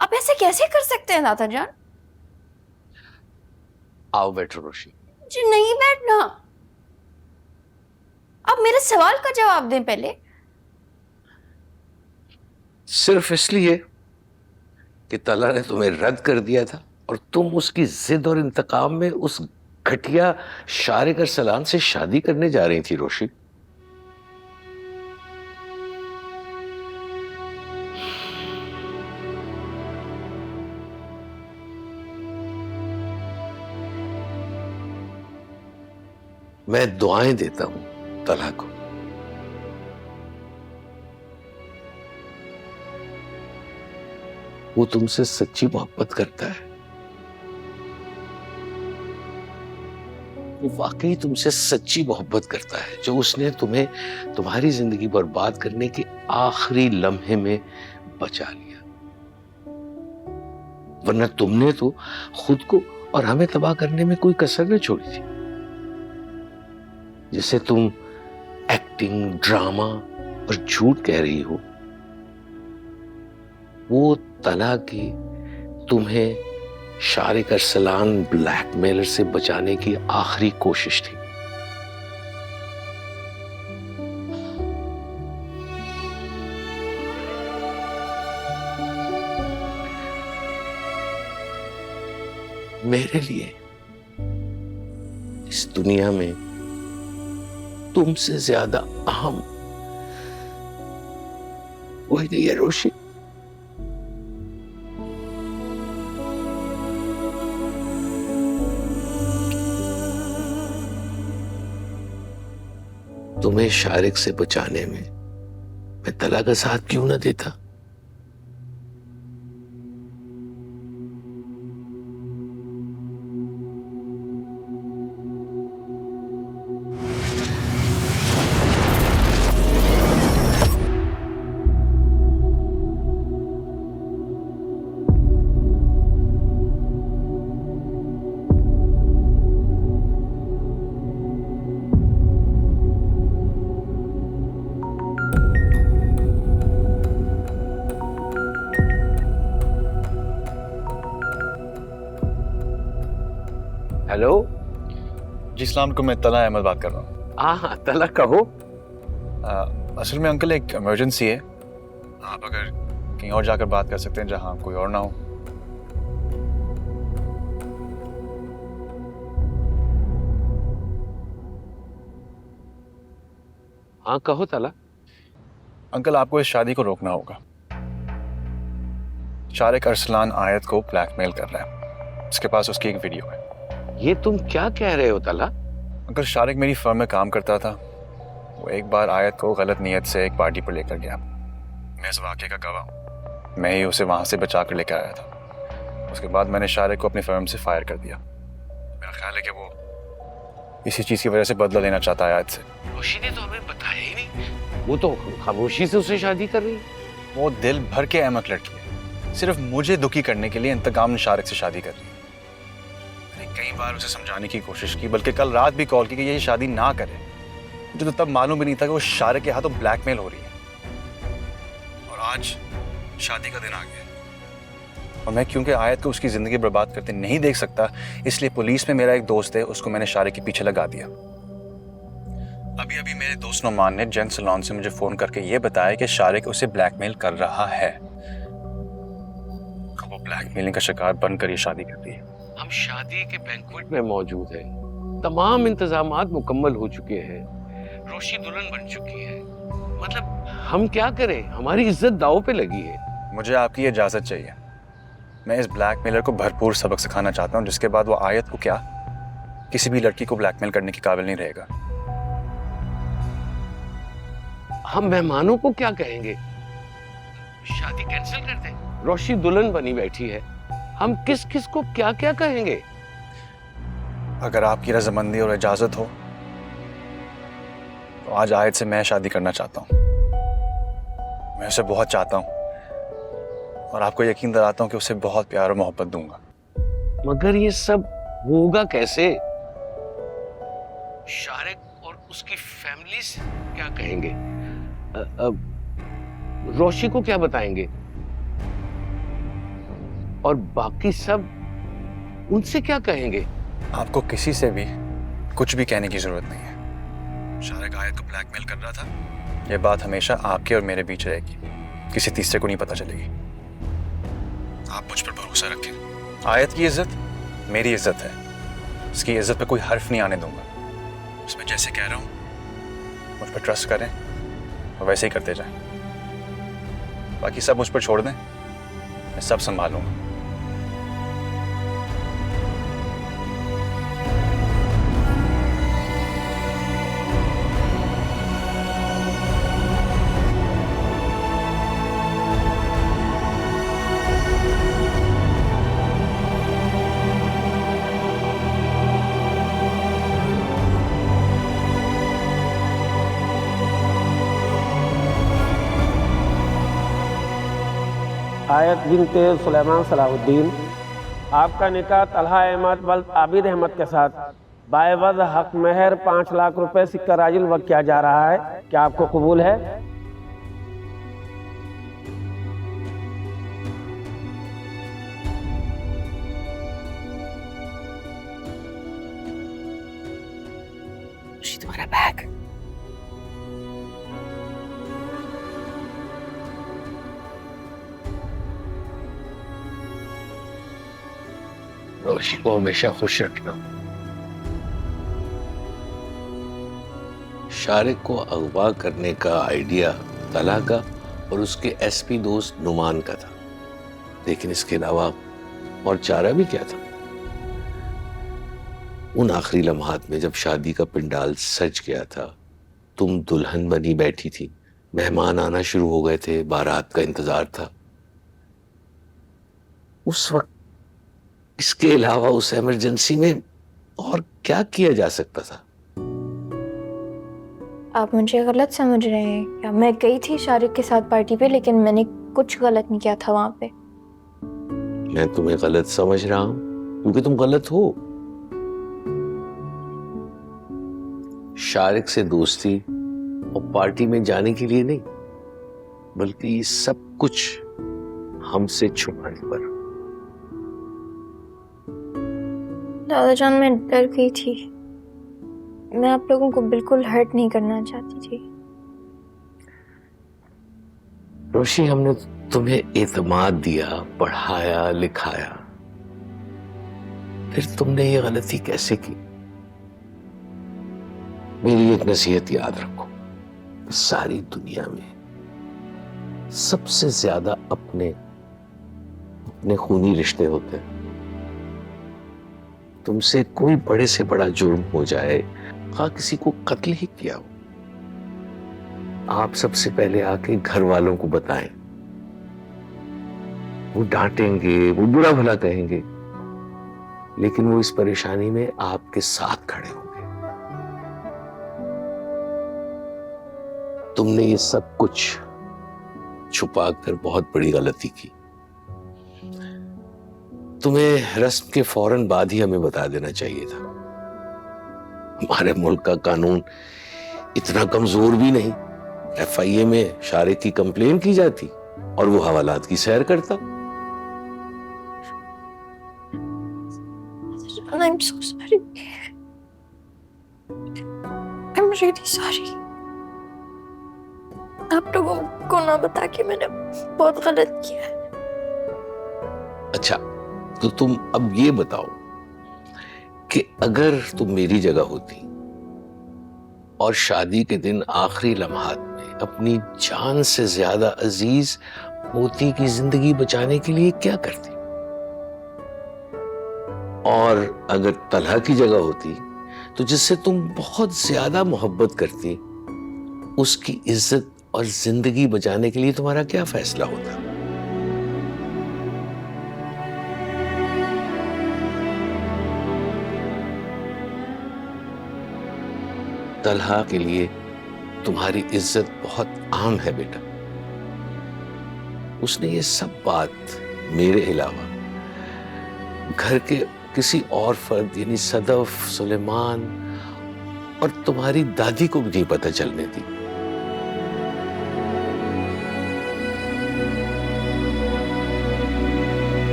आप ऐसे कैसे कर सकते हैं नाता जान? आओ बैठो रोशी। जी नहीं बैठना, आप मेरे सवाल का जवाब दें पहले। सिर्फ इसलिए कि तला ने तुम्हें रद्द कर दिया था और तुम उसकी जिद और इंतकाम में उस घटिया शारिक अरसलान से शादी करने जा रही थी रोशी। मैं दुआएं देता हूं तला को। वो तुमसे सच्ची मोहब्बत करता है। वो वाकई तुमसे सच्ची मोहब्बत करता है जो उसने तुम्हें तुम्हारी जिंदगी बर्बाद करने के आखिरी लम्हे में बचा लिया। वरना तुमने तो खुद को और हमें तबाह करने में कोई कसर न छोड़ी थी। जिसे तुम एक्टिंग, ड्रामा और झूठ कह रही हो, वो तला की तुम्हें शारिक अरसलान ब्लैकमेलर से बचाने की आखिरी कोशिश थी। मेरे लिए इस दुनिया में तुमसे ज्यादा अहम वही नहीं है रोशी। तुम्हें शारिक से बचाने में मैं तला का साथ क्यों ना देता? हेलो जी सलाम को, मैं तला अहमद बात कर रहा हूँ। हाँ तला कहो। असल में अंकल एक इमरजेंसी है, आप अगर कहीं और जाकर बात कर सकते हैं जहां कोई और ना हो। हाँ कहो तला। अंकल, आपको इस शादी को रोकना होगा। शारिक अरसलान आयत को ब्लैकमेल कर रहा है। उसके पास उसकी एक वीडियो है। ये तुम क्या कह रहे हो तला? अंकल, शारिक मेरी फर्म में काम करता था। वो एक बार आयत को गलत नीयत से एक पार्टी पर लेकर गया। मैं इस वाक़े का गवाह हूँ। मैं ही उसे वहाँ से बचा कर लेकर आया था। उसके बाद मैंने शारिक को अपनी फर्म से फायर कर दिया। मेरा ख्याल है कि वो इसी चीज़ की वजह से बदला लेना चाहता है आयत से। रोशी ने तो हमें बताया ही नहीं। वो तो खामोशी से उसे शादी कर रही है। वो दिल भर के अहमक लड़की है। सिर्फ मुझे दुखी करने के लिए इंतकाम ने शारिक से शादी कर ली। मैंने कई बार उसे समझाने की कोशिश की, बल्कि कल रात भी कॉल की कि ये शादी ना करे। मुझे तो तब मालूम भी नहीं था कि वो शारिक के हाथों ब्लैकमेल हो रही है। और आज शादी का दिन आ गया और मैं क्योंकि आयत को उसकी ज़िंदगी बर्बाद करते नहीं देख सकता, इसलिए पुलिस में मेरा एक दोस्त है, उसको मैंने शारिक के पीछे लगा दिया। अभी अभी मेरे दोस्त नोमान ने जेंट सैलून से मुझे फ़ोन करके ये बताया कि शारिक उसे ब्लैकमेल कर रहा है। वो ब्लैकमेलिंग का शिकार बनकर ये शादी कर रही है। हम शादी के बैंक्वेट में मौजूद हैं। तमाम इंतजामात मुकम्मल हो चुके हैं। रोशी दुल्हन बन चुकी है। मतलब हम क्या करें? हमारी इज्जत दांव पे लगी है। मुझे आपकी इजाज़त चाहिए। मैं इस ब्लैकमेलर को भरपूर सबक सिखाना चाहता हूँ, जिसके बाद वो आयत को क्या किसी भी लड़की को ब्लैकमेल करने के काबिल नहीं रहेगा। हम मेहमानों को क्या कहेंगे? शादी कैंसिल कर दें? रोशी दुल्हन बनी बैठी है। हम किस किस को क्या क्या कहेंगे? अगर आपकी रजामंदी और इजाज़त हो तो आज आयत से मैं शादी करना चाहता हूँ। मैं उसे बहुत चाहता हूँ और आपको यकीन दिलाता हूँ कि उसे बहुत प्यार और मोहब्बत दूंगा। मगर ये सब होगा कैसे? शारिक और उसकी फैमिली से क्या कहेंगे? रोशी को क्या बताएंगे? और बाकी सब उनसे क्या कहेंगे? आपको किसी से भी कुछ भी कहने की जरूरत नहीं है। शारिक आयत को ब्लैकमेल कर रहा था। यह बात हमेशा आपके और मेरे बीच रहेगी, किसी तीसरे को नहीं पता चलेगी। आप मुझ पर भरोसा रखें। आयत की इज्जत मेरी इज्जत है। उसकी इज्जत पे कोई हर्फ नहीं आने दूंगा। उसमें जैसे कह रहा हूं मुझ पर ट्रस्ट करें और वैसे ही करते जाएं। बाकी सब मुझ पर छोड़ दें, मैं सब संभालूंगा। आयत बिनते सुलेमान सलाहुद्दीन, आपका निकाह तलहा अहमद बल्द आबिद अहमद के साथ बाएवज हक महर 5 लाख रुपए सिक्का राजिल वक्त किया जा रहा है। क्या आपको कबूल है? तुम्हारा बैग। रोशी को हमेशा खुश रखना। शारिक को अगवा करने का आइडिया तला का और उसके एसपी दोस्त नुमान का था, लेकिन इसके अलावा और चारा भी क्या था? उन आखिरी लम्हात में जब शादी का पंडाल सज गया था, तुम दुल्हन बनी बैठी थी, मेहमान आना शुरू हो गए थे, बारात का इंतजार था। उस वक्त इसके अलावा उस इमरजेंसी में और क्या किया जा सकता था? आप मुझे गलत समझ रहे हैं क्या? मैं गई थी शारिक के साथ पार्टी पे, लेकिन मैंने कुछ गलत नहीं किया था वहां पे। मैं तुम्हें गलत समझ रहा हूं क्योंकि तुम गलत हो। शारिक से दोस्ती और पार्टी में जाने के लिए नहीं, बल्कि ये सब कुछ हमसे छुपाने पर। दादा जान, मैं डर गई थी। मैं आप लोगों को बिल्कुल हर्ट नहीं करना चाहती थी। रोशी, हमने तुम्हें एतमाद दिया, पढ़ाया लिखाया, फिर तुमने ये गलती कैसे की? मेरी एक नसीहत याद रखो, सारी दुनिया में सबसे ज्यादा अपने खूनी रिश्ते होते हैं। तुमसे कोई बड़े से बड़ा जुर्म हो जाए, हाँ किसी को कत्ल ही किया हो, आप सबसे पहले आके घर वालों को बताएं। वो डांटेंगे, वो बुरा भला कहेंगे, लेकिन वो इस परेशानी में आपके साथ खड़े होंगे। तुमने ये सब कुछ छुपाकर बहुत बड़ी गलती की। तुम्हें रस्म के फौरन बाद ही हमें बता देना चाहिए था। हमारे मुल्क का कानून इतना कमजोर भी नहीं। FIA में शारिक की कंप्लेन की जाती और वो हवालात की सैर करता। I'm so sorry. I'm really sorry. आप लोगों को ना बता के मैंने बहुत गलत किया है। अच्छा, तो तुम अब ये बताओ कि अगर तुम मेरी जगह होती और शादी के दिन आखिरी लम्हात में अपनी जान से ज्यादा अजीज मोती की जिंदगी बचाने के लिए क्या करती? और अगर तलहा की जगह होती तो जिससे तुम बहुत ज्यादा मोहब्बत करती, उसकी इज्जत और जिंदगी बचाने के लिए तुम्हारा क्या फैसला होता? तलहा के लिए तुम्हारी इज्जत बहुत आम है बेटा। उसने ये सब बात मेरे अलावा घर के किसी और फर्द यानी सदफ, सुलेमान और तुम्हारी दादी को भी नहीं पता चलने दी।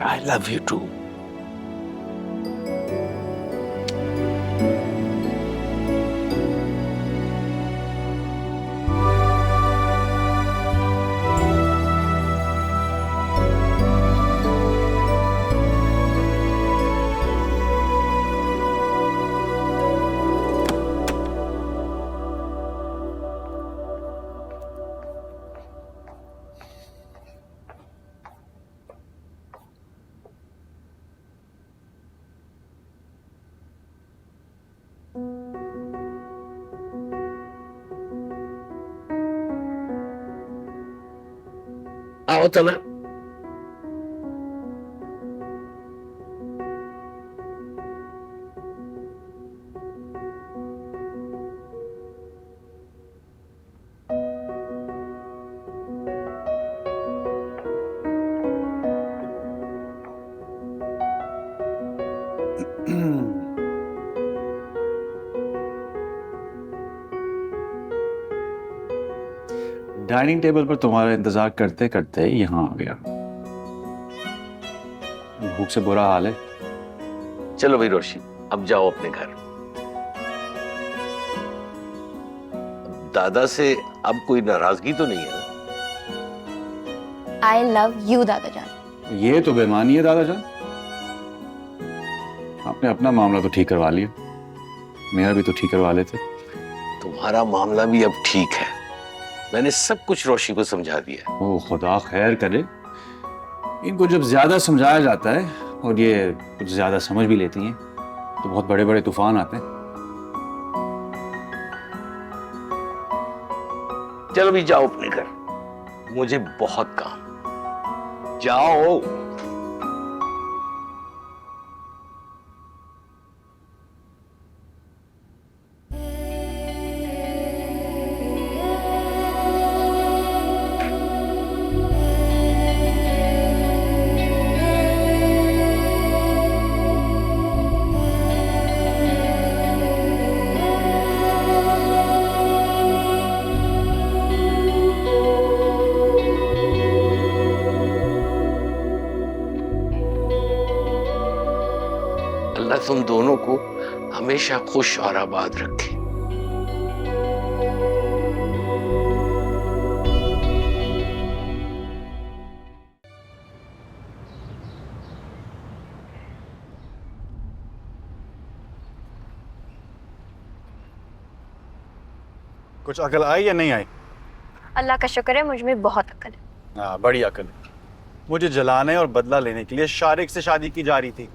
I love you too. आओ चला। डाइनिंग टेबल पर तुम्हारा इंतजार करते करते यहाँ आ गया। भूख से बुरा हाल है। चलो भाई रोशी, अब जाओ अपने घर। दादा से अब कोई नाराजगी तो नहीं है ना? I love you दादा जान। ये तो बेईमानी है दादा जान। आपने अपना मामला तो ठीक करवा लिया, मेरा भी तो ठीक करवा लेते। तुम्हारा मामला भी अब ठीक है। मैंने सब कुछ रोशी को समझा दिया। ओ खुदा खैर करे। इनको जब ज्यादा समझाया जाता है और ये कुछ ज्यादा समझ भी लेती हैं तो बहुत बड़े बड़े तूफान आते हैं। चलो भी जाओ अपने घर, मुझे बहुत काम। जाओ। तुम दोनों को हमेशा खुश और आबाद रखे। कुछ अकल आई या नहीं आई? अल्लाह का शुक्र है मुझ में बहुत अक्ल है। हाँ, बड़ी अकल है। मुझे जलाने और बदला लेने के लिए शारिक से शादी की जा रही थी।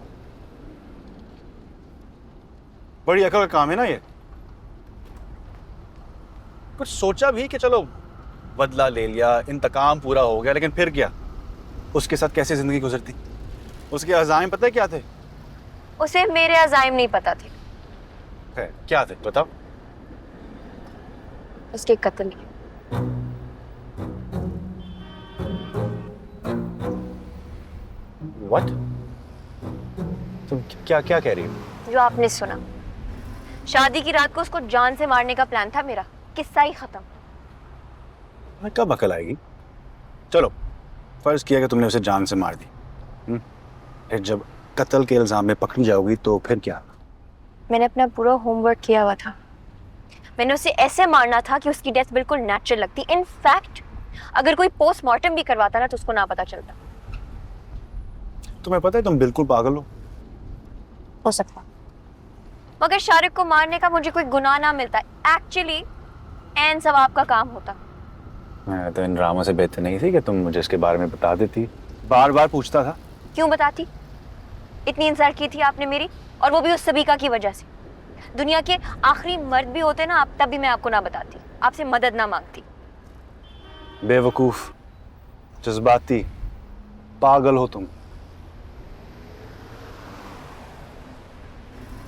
बड़ी अकल का काम है ना ये। कुछ सोचा भी कि चलो बदला ले लिया, इंतकाम पूरा हो गया, लेकिन फिर क्या? उसके साथ कैसे जिंदगी गुजरती? उसके अज़ाइम पता है क्या थे? उसे मेरे अज़ाइम नहीं पता थे। क्या थे बताओ? उसके कत्ल। What? तुम क्या क्या कह रही हो? जो आपने सुना। शादी की रात को उसको जान से मारने का प्लान था मेरा। किस्सा ही खत्म। मैं कब अकल आएगी? चलो फर्ज किया कि तुमने उसे जान से मार दी, फिर जब कत्ल के इल्जाम में पकड़ी जाओगी तो फिर क्या? मैंने अपना पूरा होमवर्क किया हुआ था। मैंने उसे ऐसे मारना था कि उसकी डेथ बिल्कुल नेचुरल लगती। इनफैक्ट अगर कोई पोस्टमार्टम भी करवाता ना तो उसको ना पता चलता। तुम्हें पता है तुम बिल्कुल पागल हो सकता, मगर शारिक को मारने का मुझे कोई गुनाह ना मिलता। एक्चुअली एन सवाब का काम होता। मैं तो इन ड्रामों से बेहतर नहीं थी कि तुम मुझे इसके बारे में बता देती। बार बार पूछता था। क्यों बताती? इतनी इंसल्ट की थी आपने मेरी, और वो भी उस सबीका की वजह से। दुनिया के आखिरी मर्द भी होते ना आप, तब भी मैं आपको ना बताती, आपसे मदद ना मांगती। बेवकूफ, जज्बाती, पागल हो तुम।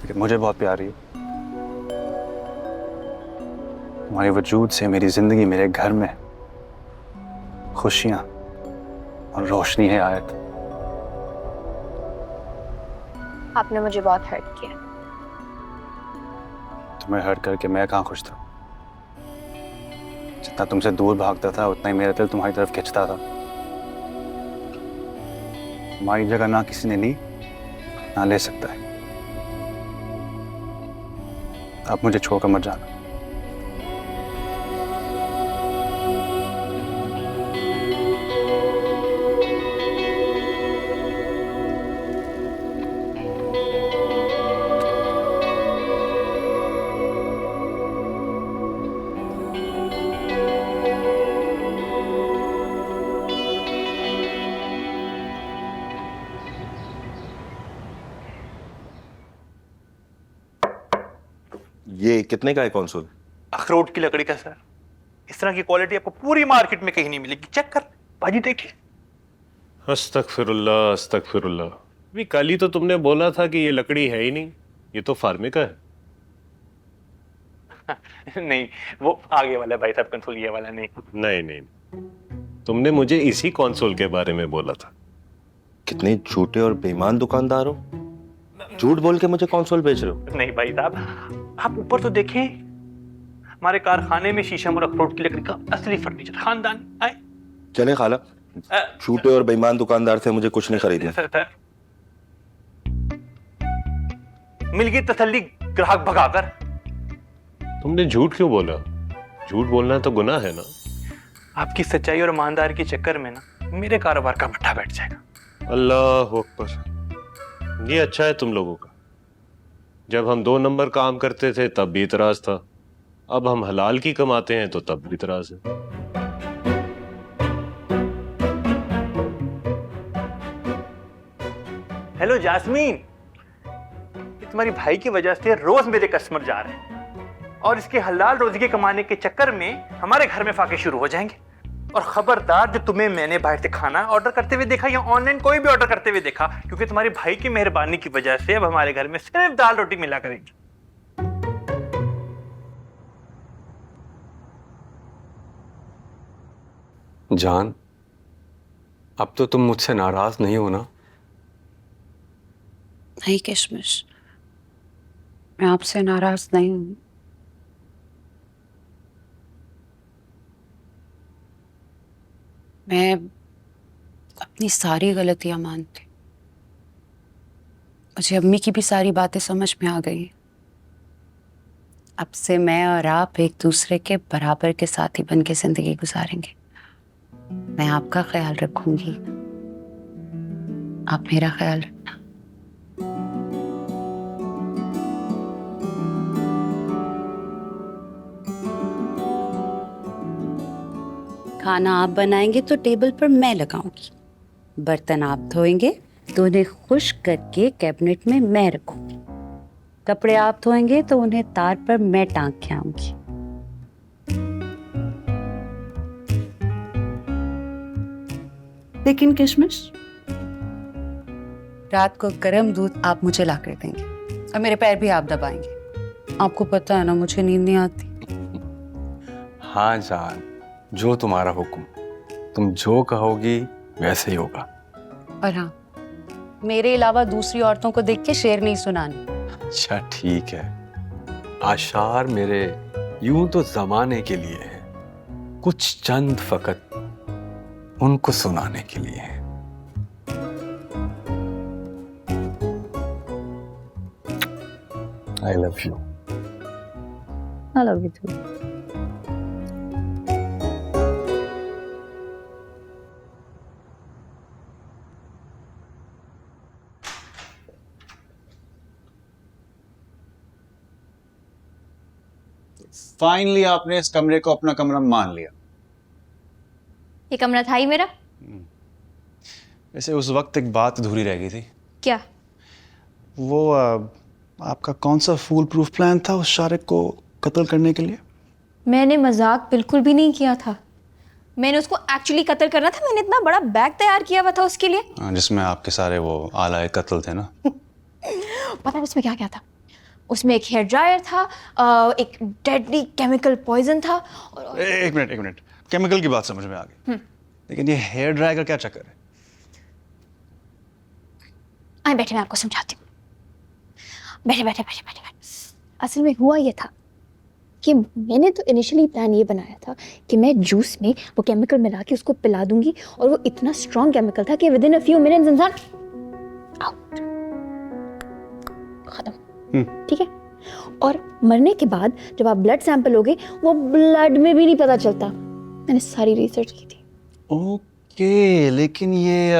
लेकिन मुझे बहुत प्यारी हो। तुम्हारे वजूद से मेरी जिंदगी, मेरे घर में खुशियां और रोशनी है आयत। आपने मुझे बहुत हर्ट किया। तुम्हें हर्ट करके मैं कहाँ खुश था? जितना तुमसे दूर भागता था उतना ही मेरा दिल तुम्हारी तरफ खिंचता था। तुम्हारी जगह ना किसी ने ली ना ले सकता है। अब मुझे छोड़कर मत जाना। ये कितने का है कंसोल? अखरोट की लकड़ी का सर। इस तरह की क्वालिटी आपको पूरी मार्केट में कहीं नहीं मिलेगी। चेक कर भाजी, देखिए। अस्तगफिरुल्लाह अस्तगफिरुल्लाह। अभी कल ही तो तुमने बोला था कि ये लकड़ी है ही नहीं, ये तो फार्मिका है। नहीं, वो आगे वाला भाई साहब कंसोल, ये वाला नहीं। नहीं नहीं, तुमने मुझे इसी कंसोल के बारे में बोला था। कितने झूठे और बेईमान दुकानदार हो, झूठ बोल के मुझे कंसोल बेच रहे हो। नहीं भाई साहब, आप ऊपर तो देखें, हमारे कारखाने में शीशम और अखरोट की लकड़ी का असली फर्नीचर खानदान आए। चले खाला, झूठे और बेईमान दुकानदार से मुझे कुछ नहीं खरीदना। मिल गई तसल्ली ग्राहक भगाकर। तुमने झूठ क्यों बोला? झूठ बोलना तो गुनाह है ना। आपकी सच्चाई और ईमानदारी के चक्कर में ना मेरे कारोबार का भट्ठा बैठ जाएगा। अल्लाह अकबर। ये अच्छा है तुम लोगों का। जब हम 2 नंबर काम करते थे तब भी इतराज था, अब हम हलाल की कमाते हैं तो तब भी इतराज है। हेलो जास्मीन, तुम्हारी भाई की वजह से रोज मेरे कस्टमर जा रहे हैं और इसके हलाल रोजी के कमाने के चक्कर में हमारे घर में फाके शुरू हो जाएंगे। और खबरदार, जो तुम्हें मैंने बाहर से खाना ऑर्डर करते हुए देखा या ऑनलाइन कोई भी ऑर्डर करते हुए देखा, क्योंकि तुम्हारे भाई की मेहरबानी की वजह से अब हमारे घर में सिर्फ दाल रोटी मिला करेगी। जान, अब तो तुम मुझसे नाराज नहीं हो ना? नहीं किशमिश, मैं आपसे नाराज नहीं हूं। मैं अपनी सारी गलतियां मानती। मुझे अम्मी की भी सारी बातें समझ में आ गई। अब से मैं और आप एक दूसरे के बराबर के साथी बन के जिंदगी गुजारेंगे। मैं आपका ख्याल रखूंगी, आप मेरा ख्याल रखना। खाना आप बनाएंगे तो टेबल पर मैं लगाऊंगी, बर्तन आप धोएंगे तो उन्हें खुश्क करके कैबिनेट में मैं रखूंगी, कपड़े आप धोएंगे तो उन्हें तार पर मैं टांग के आऊंगी। लेकिन किशमिश, रात को गर्म दूध आप मुझे ला कर देंगे और मेरे पैर भी आप दबाएंगे। आपको पता है ना मुझे नींद नहीं आती। हाँ जान, जो तुम्हारा हुक्म, तुम जो कहोगी वैसे ही होगा। और हाँ, मेरे अलावा दूसरी औरतों को देख के शेर नहीं सुनाने। अच्छा ठीक है, आशार मेरे यूं तो जमाने के लिए है, कुछ चंद फकत उनको सुनाने के लिए है। I love you. I love you too. Finally आपने इस कमरे को अपना कमरा मान लिया। ये कमरा था ही मेरा। वैसे उस वक्त एक बात अधूरी रह गई थी। क्या? वो आपका कौन सा फूल प्रूफ प्लान था उस शारिक को कत्ल करने के लिए? मैंने मजाक बिल्कुल भी नहीं किया था, मैंने उसको एक्चुअली कत्ल करना था। मैंने इतना बड़ा बैग तैयार किया हुआ था उसके लिए, जिसमें आपके सारे वो आलाए कत्ल थे ना। पता है उसमें क्या क्या था? उसमें एक हेयर ड्रायर था, एक डेडली केमिकल पॉइजन था और एक मिनट, केमिकल की बात समझ में आ गई, लेकिन ये हेयर ड्रायर का क्या चक्कर है? आए बैठे, मैं आपको समझाती हूँ। बैठे। असल में हुआ ये था कि मैंने तो इनिशियली प्लान ये बनाया था कि मैं जूस में वो केमिकल मिला के उसको पिला दूंगी, और वो इतना स्ट्रॉन्ग केमिकल था कि with in a few minutes इंसान आउट, खत्म। ठीक है, और मरने के बाद जब आप ब्लड सैंपल लोगे वो ब्लड में भी नहीं पता चलता। मैंने सारी रिसर्च की थी। ओके, लेकिन ये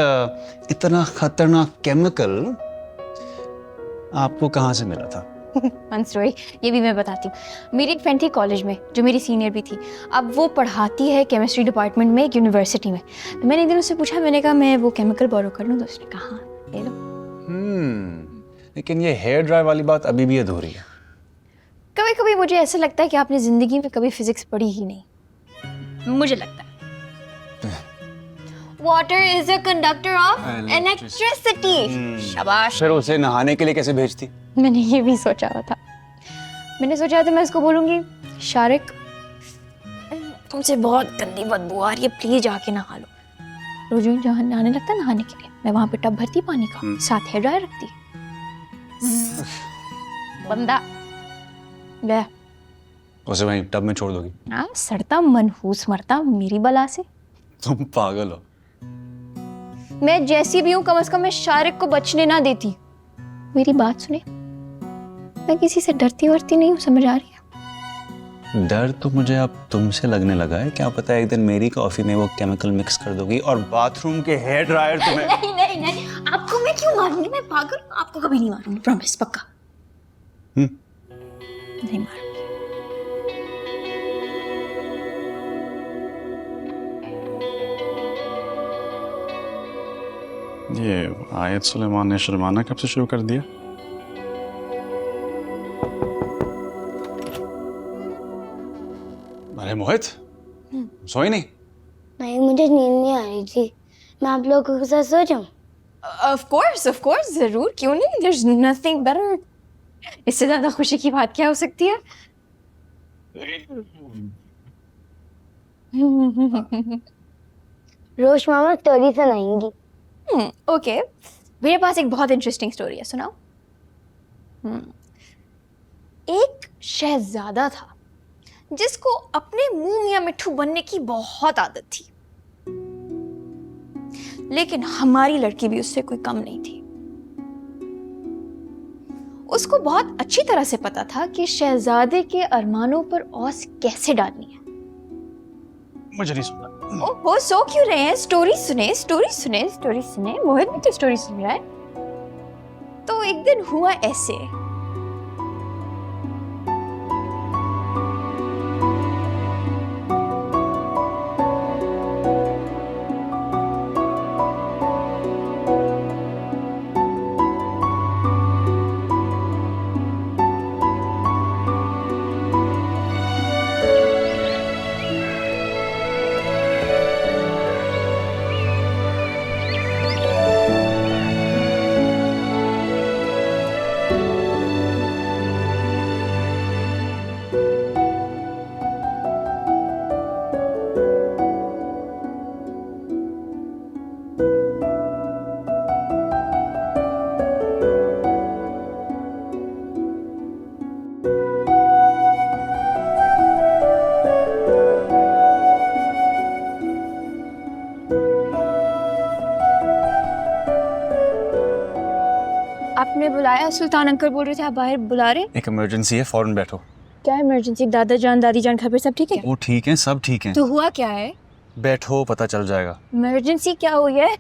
इतना खतरनाक केमिकल आपको कहाँ से मिला था? वन स्टोरी, ये भी मैं बताती हूँ। मेरी एक फ्रेंड थी कॉलेज में जो मेरी सीनियर भी थी। अब वो पढ़ाती है केमिस्ट्री डिपार्टमेंट में एक यूनिवर्सिटी में। तो मैंने एक दिन उससे पूछा, मैंने कहा मैं वो केमिकल बोरो कर लूँ? तो उसने कहा हाँ ले लो। लेकिन ये हेयर ड्राई वाली बात अभी भी अधूरी है। कभी कभी मुझे ऐसा लगता है कि आपने जिंदगी में कभी फिजिक्स पढ़ी ही नहीं, मुझे लगता है। Water is a conductor of electricity. शाबाश। फिर उसे नहाने के लिए कैसे भेजती? मैंने ये भी सोचा हुआ था। मैंने सोचा था मैं इसको बोलूंगी, शारिक तुमसे बहुत गंदी बदबू आ रही है, प्लीज जाके नहा लो। रोज जहाँ नहाने लगता है नहाने के लिए, मैं वहां पे टब भरती पानी का, साथ हेयर ड्रायर रखती। बंदा ले उसे वहीं टब में छोड़ दोगी? हाँ, सड़ता मनहूस मरता मेरी बला से। तुम पागल हो। मैं जैसी भी हूँ, कम से कम मैं शारिक को बचने ना देती। मेरी बात सुने, मैं किसी से डरती वरती नहीं हूँ, समझ आ रही है? डर तो मुझे अब तुमसे लगने लगा है। क्या पता है एक दिन मेरी कॉफी में वो केमिकल मिक्स कर दोगी और बाथरूम के हेयर ड्रायर तुम्हें। नहीं, आपको मैं क्यों मारूंगी? मैं पागल हूँ? आपको कभी नहीं मारूंगी, प्रॉमिस, पक्का। नहीं मारूंगी। ये आयत सुलेमान ने शर्माना कब से शुरू कर दिया? अरे मोहित, सोई नहीं? नहीं, मुझे नींद नहीं आ रही थी, मैं आप लोगों के साथ सो जाऊं? ऑफ कोर्स, जरूर, क्यों नहीं। There's nothing better। इससे ज्यादा खुशी की बात क्या हो सकती है? रोश मामा स्टोरी सुनाएंगी। ओके, मेरे पास एक बहुत इंटरेस्टिंग स्टोरी है, सुनाओ। एक शहजादा था जिसको अपने मुंह मियां मिट्ठू बनने की बहुत आदत थी, लेकिन हमारी लड़की भी उससे कोई कम नहीं थी। उसको बहुत अच्छी तरह से पता था कि शहजादे के अरमानों पर औस कैसे डालनी है। मुझे नहीं सुनना। वो सो क्यों रहे हैं? स्टोरी सुने, स्टोरी सुने, स्टोरी सुने। मोहित भी तो स्टोरी सुन रहा है। तो एक दिन हुआ ऐसे। आपने बुलाया? सुल्तान अंकल बोल रहे थे आप बाहर बुला रहे। एक इमरजेंसी है, फौरन बैठो। क्या इमरजेंसी? दादा जान दादी जान घर पे सब ठीक है? वो ठीक है, सब ठीक है। तो हुआ क्या है? बैठो, पता चल जाएगा। इमरजेंसी क्या हुई है?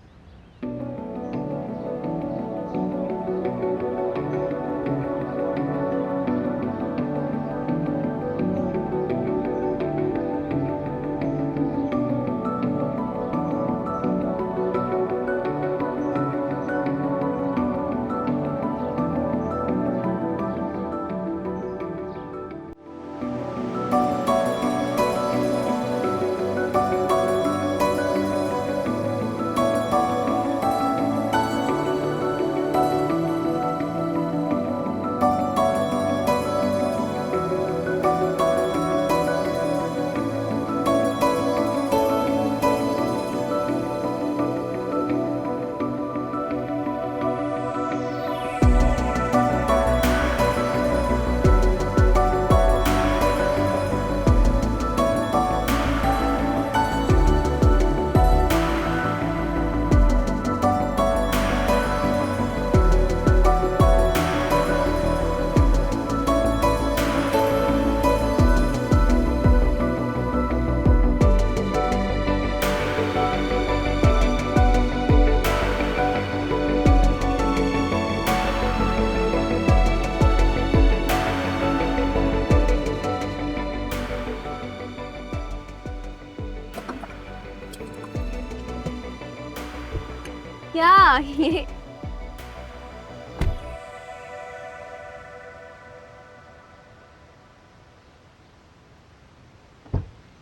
क्या ये?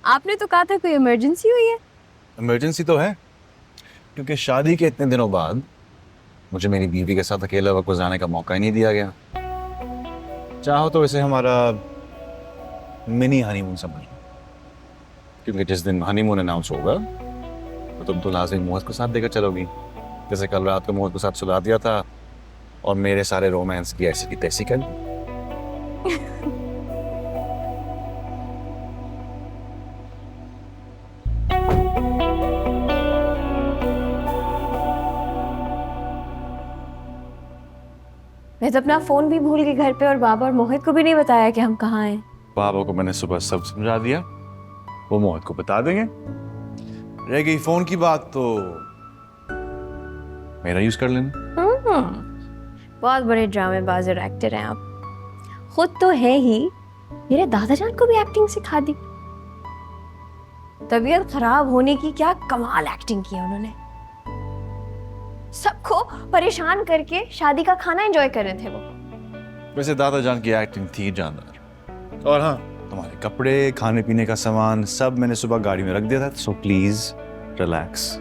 आपने तो कहा था कोई इमरजेंसी हुई है। इमरजेंसी तो है, क्योंकि शादी के इतने दिनों बाद मुझे मेरी बीवी के साथ अकेला वक्त गुजारने का मौका ही नहीं दिया गया। चाहो तो इसे हमारा मिनी हनीमून समझ लो, क्योंकि जिस दिन हनीमून अनाउंस होगा तो तुम तो लाजिम मोहित को साथ देकर चलोगी, जैसे कल रात को मोहित को साथ सुला दिया था और मेरे सारे रोमांस की ऐसी की तैसी कर दी। मैं तो अपना फोन भी भूल गई घर पे और बाबा और मोहित को भी नहीं बताया कि हम कहाँ हैं। बाबा को मैंने सुबह सब समझा दिया, वो मोहित को बता देंगे। रह गई फोन की बात तो मेरा यूज कर लेना। बहुत बड़े ड्रामेबाज और एक्टर हैं आप। खुद तो है ही, मेरे दादाजान को भी एक्टिंग सिखा दी। तबीयत खराब होने की क्या कमाल एक्टिंग की है उन्होंने। सबको परेशान करके शादी का खाना एंजॉय कर रहे थे वो। वैसे दादाजान की एक्टिंग थी जानदार। और हाँ, तुम्हारे कपड़े, खाने पीने का सामान सब मैंने सुबह गाड़ी में रख दिया था, सो प्लीज रिलैक्स।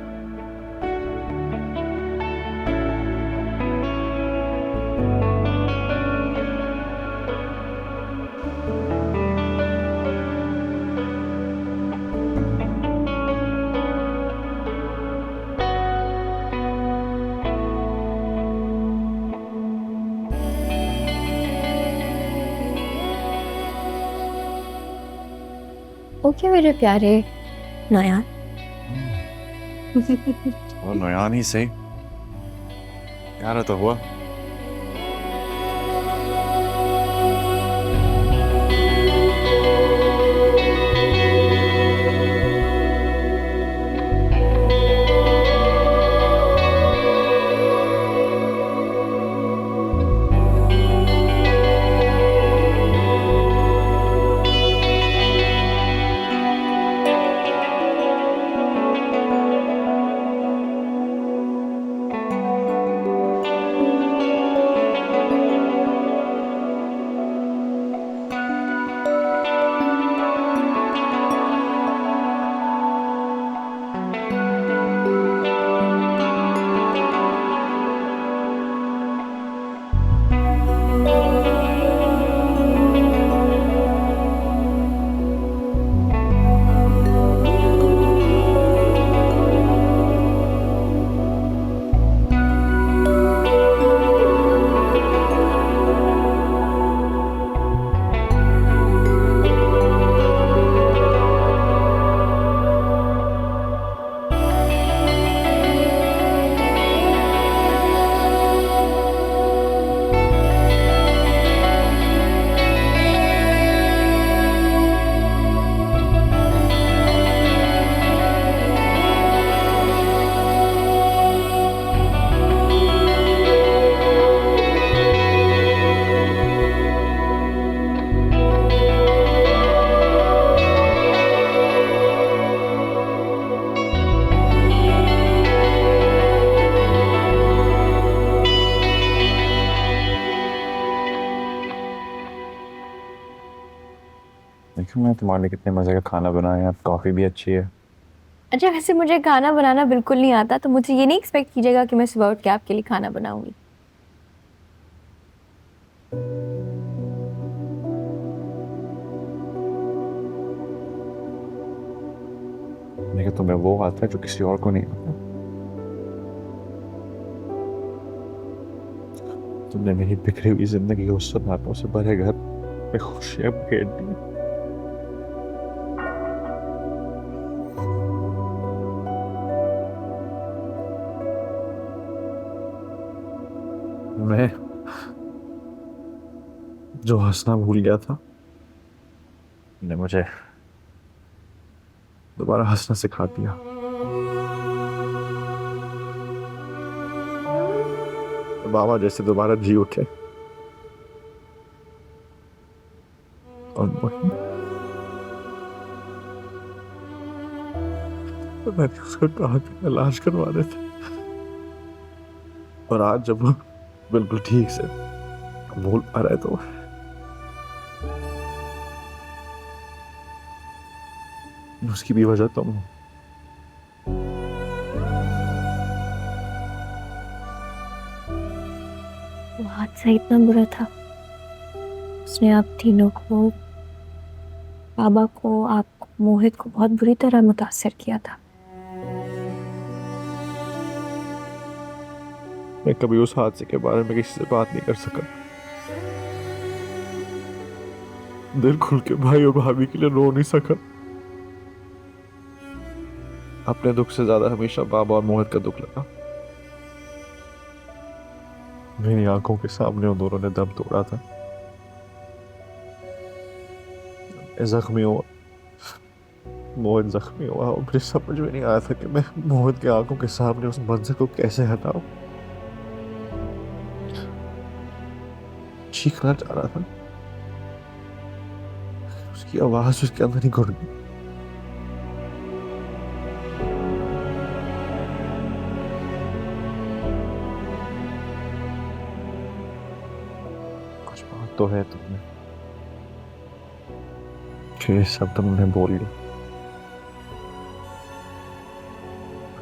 ओके मेरे प्यारे नयान। और नयान ही सही, प्यारा तो हुआ। देखो मैं तुम्हारे लिए कितने मजे का खाना बनाया, कॉफी भी अच्छी है। अच्छा, वैसे मुझे खाना बनाना बिल्कुल नहीं आता, तो मुझे ये नहीं एक्सपेक्ट कीजिएगा कि मैं सुबह उठ के आपके लिए खाना बनाऊंगी। लेकिन तुम्हें वो आता है जो किसी और को नहीं आता। तुमने मेरी बिखरी हुई जिंदगी को सन्नाटों से भरे घर में खुशियां बिखेर दी। मैं जो हंसना भूल गया था, ने मुझे दोबारा हंसना सिखा दिया। बाबा जैसे दोबारा जी उठे और मैंने उसको कहा कि इलाज करवाने थे, और आज जब वो बिल्कुल ठीक से बोल पा रहे तो उसकी भी वजह तुम हो। वो हादसा इतना बुरा था, उसने आप तीनों को, बाबा को, आपको, मोहित को बहुत बुरी तरह मुतासर किया था। मैं कभी उस हादसे के बारे में किसी से बात नहीं कर सका। दिल खुल के भाई और भाभी के लिए रो नहीं सका। अपने दुख से ज्यादा हमेशा बाबा और मोहित का दुख लगा। मेरी आंखों के सामने उन दोनों ने दम तोड़ा था। मैं जख्मी हुआ, मोहित जख्मी हुआ, और मुझे समझ में नहीं आया था कि मैं मोहित की आंखों के सामने उस मंजर को कैसे हटाऊं। चीखना चाह रहा था, उसकी आवाज उसके अंदर ही घुट गई। कुछ बात तो है तुमने कि सब तुमने बोल लिया,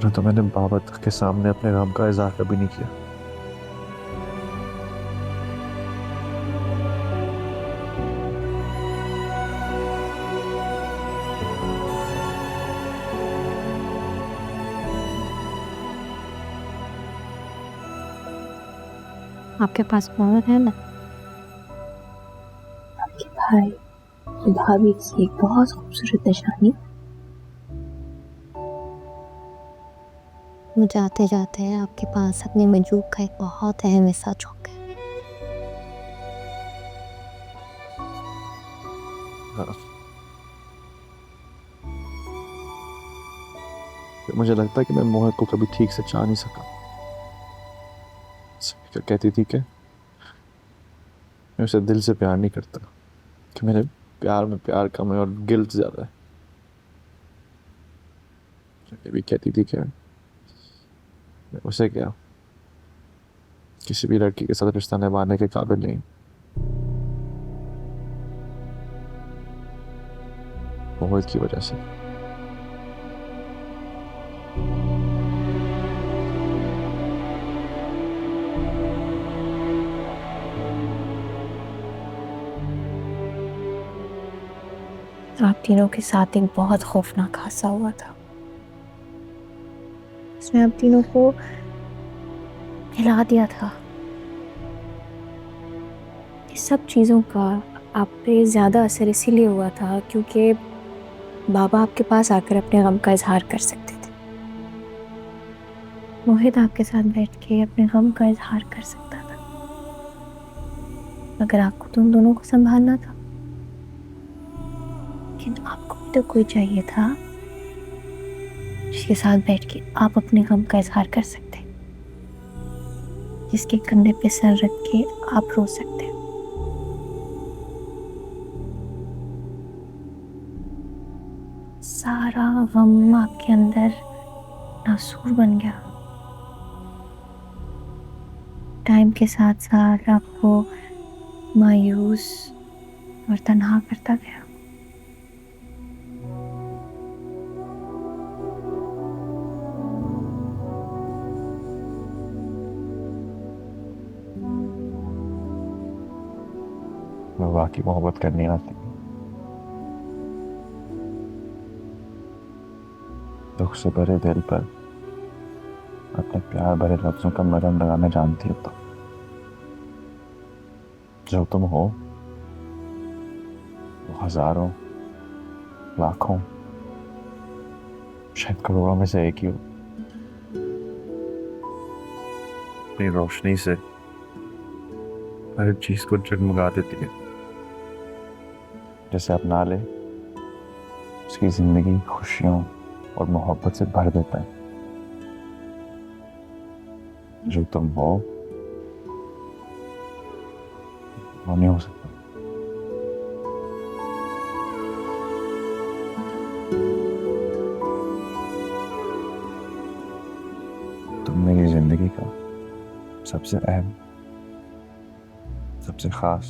तो मैंने बाबा के सामने अपने गम का इजहार कभी नहीं किया। आपके पास मोहर है ना? आपके भाई भाभी की एक बहुत खूबसूरत निशानी। मुझे आते जाते हैं आपके पास अपने मजूक का एक बहुत अहम हिस्सा छोड़ गए। मुझे लगता है कि मैं मोहित को कभी ठीक से चाह नहीं सका। क्या कहती थी कि मैं उसे दिल से प्यार नहीं करता, कि मेरे प्यार में प्यार कम है और गिल्ट ज्यादा है। ये भी कहती थी कि मैं उसे क्या किसी भी लड़की के साथ रिश्ता निभाने के काबिल नहीं। मोहित की वजह से। आप तीनों के साथ एक बहुत खौफनाक हादसा हुआ था। इसमें आप तीनों को हिला दिया था। इस सब चीज़ों का आप पे ज़्यादा असर इसीलिए हुआ था क्योंकि बाबा आपके पास आकर अपने गम का इजहार कर सकते थे। मोहित आपके साथ बैठ के अपने गम का इजहार कर सकता था। अगर आपको तुम दोनों को संभालना था, लेकिन आपको भी तो कोई चाहिए था जिसके साथ बैठ के आप अपने गम का इजहार कर सकते, जिसके कंधे पे सर रख के आप रो सकते। सारा गम आपके अंदर नासूर बन गया। टाइम के साथ साथ आपको मायूस और तन्हा करता गया। की मोहब्बत करनी आती। दुख से भरे दिल पर अपने प्यार भरे लफ्जों का मरहम लगाना जानती हो तो जो तुम हो वो हजारों लाखों शायद करोड़ों में से एक ही हो। अपनी रोशनी से हर चीज को जगमगा देती है। जैसे अपना ले उसकी जिंदगी खुशियों और मोहब्बत से भर देता है। जो तुम हो वो नहीं हो सकता। तुम मेरी जिंदगी का सबसे अहम, सबसे खास,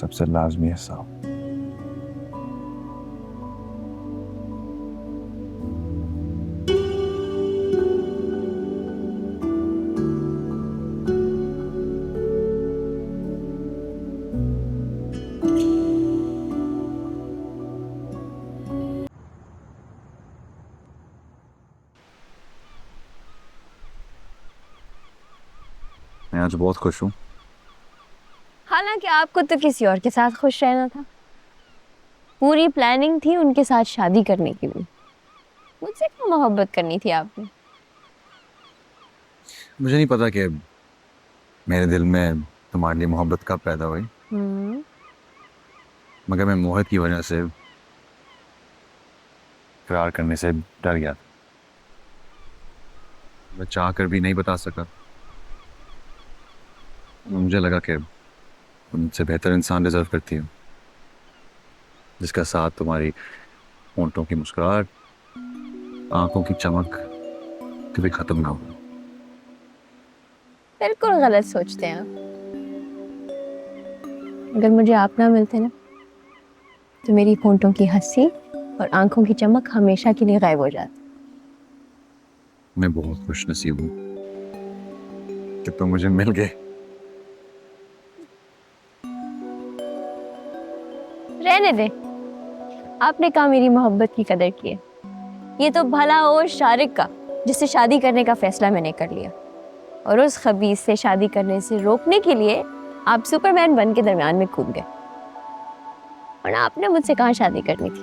सबसे लाजमी हिस्सा हो। मैं आज बहुत खुश हूँ। हालांकि आपको तो किसी और के साथ खुश रहना था। पूरी प्लानिंग थी उनके साथ शादी करने की भी। मुझसे क्यों मोहब्बत करनी थी आपने? मुझे नहीं पता कि मेरे दिल में तुम्हारे लिए मोहब्बत कब पैदा हुई, मगर मैं मोहित की वजह से इकरार करने से डर गया था। मैं चाह कर भी नहीं बता सका। मुझे लगा कि तुमसे बेहतर इंसान डिजर्व करती हो, जिसका साथ तुम्हारी होंठों की मुस्कुराहट, आंखों की चमक कभी खत्म ना हो। बिल्कुल गलत सोचते हैं आप। अगर मुझे आप ना मिलते ना तो मेरी होंठों की हंसी और आंखों की चमक हमेशा के लिए गायब हो जाती। मैं बहुत खुश नसीब हूँ कि तुम मुझे मिल गए। रहने दे, आपने कहा मेरी मोहब्बत की कदर की है। ये तो भला हो शारिक का, जिससे शादी करने का फैसला मैंने कर लिया, और उस खबीस से शादी करने से रोकने के लिए आप सुपरमैन बन के दरमियान में कूद गए। और आपने मुझसे कहाँ शादी करनी थी?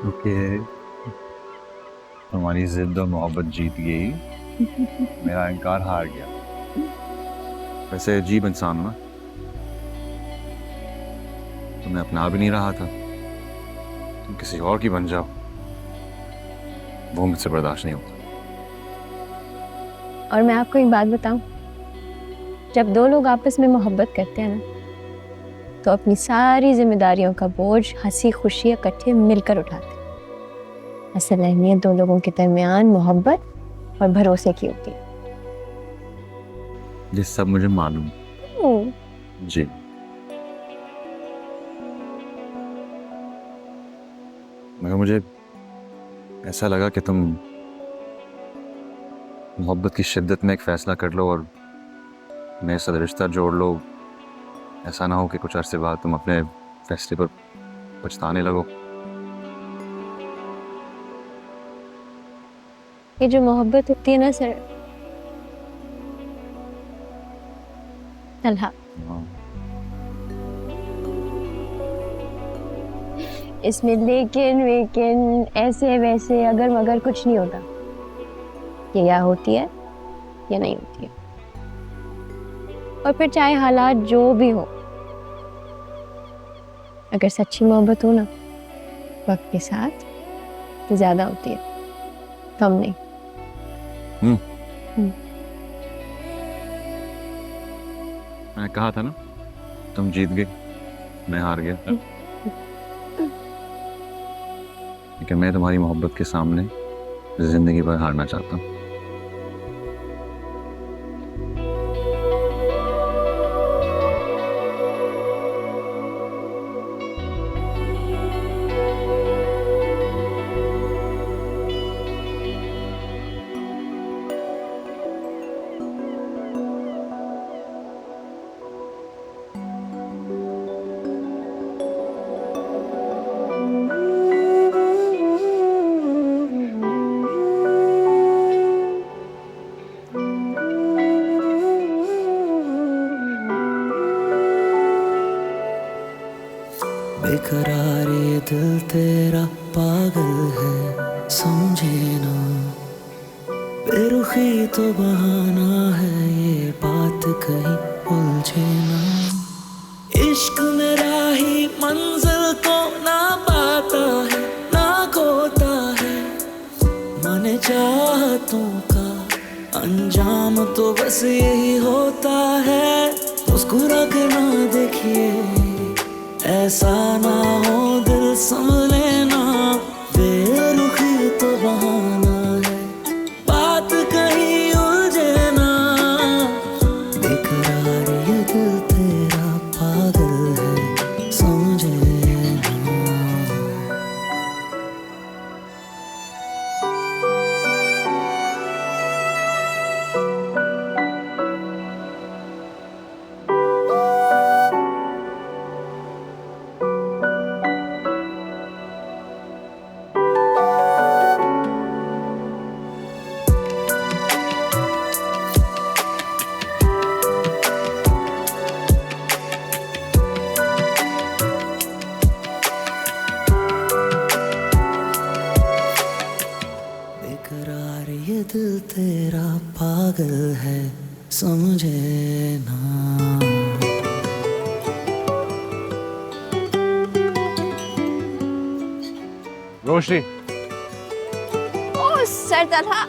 ओके, तुम्हारी जिद और मोहब्बत जीत गई, मेरा इनकार हार गया। वैसे अजीब इंसान ना, तुम्हें अपना भी नहीं रहा था, तुम किसी और की बन जाओ, वो मुझसे बर्दाश्त नहीं होता। और मैं आपको एक बात बताऊं, जब दो लोग आपस में मोहब्बत करते हैं ना, तो अपनी सारी जिम्मेदारियों का बोझ हंसी खुशी इकट्ठे मिलकर उठाते हैं। असल अहमियत दो लोगों के दरमियान मोहब्बत और भरोसे की होती है। ये सब मुझे मालूम जी। मगर मुझे ऐसा लगा कि तुम मोहब्बत की शिद्दत में एक फैसला कर लो और नए साथ रिश्ता जोड़ लो। ऐसा ना हो कि कुछ अरसे बाद तुम अपने फैसले पर पछताने लगो। ये जो मोहब्बत होती है ना सर तलहा, इसमें लेकिन वेकिन ऐसे वैसे अगर मगर कुछ नहीं होता। ये या होती है या नहीं होती है, और फिर चाहे हालात जो भी हो, अगर सच्ची मोहब्बत हो ना वक्त के साथ तो ज्यादा होती है, कम नहीं। मैंने कहा था ना, तुम जीत गई, मैं हार गया। लेकिन मैं तुम्हारी मोहब्बत के सामने जिंदगी भर हारना चाहता हूँ। बेकरार ये दिल तेरा पागल है, समझे ना। बेरुखी तो बहाना है, ये बात कहीं उलझे ना। इश्क मेरा ही मंजिल को ना पाता है, ना खोता है। मन चाहतों का अंजाम तो बस यही होता है। मुस्कुरा के ना देखिए, ऐसा ना हो दिल संभले ना। बेरुखी तो बहाना है, बात कहीं उलझे ना। बेकरार ये दिल तेरा पागल है, समझे ना। बेकरार ये दिल तेरा पागल है, समझे ना। रोशनी, ओ सर तलहा,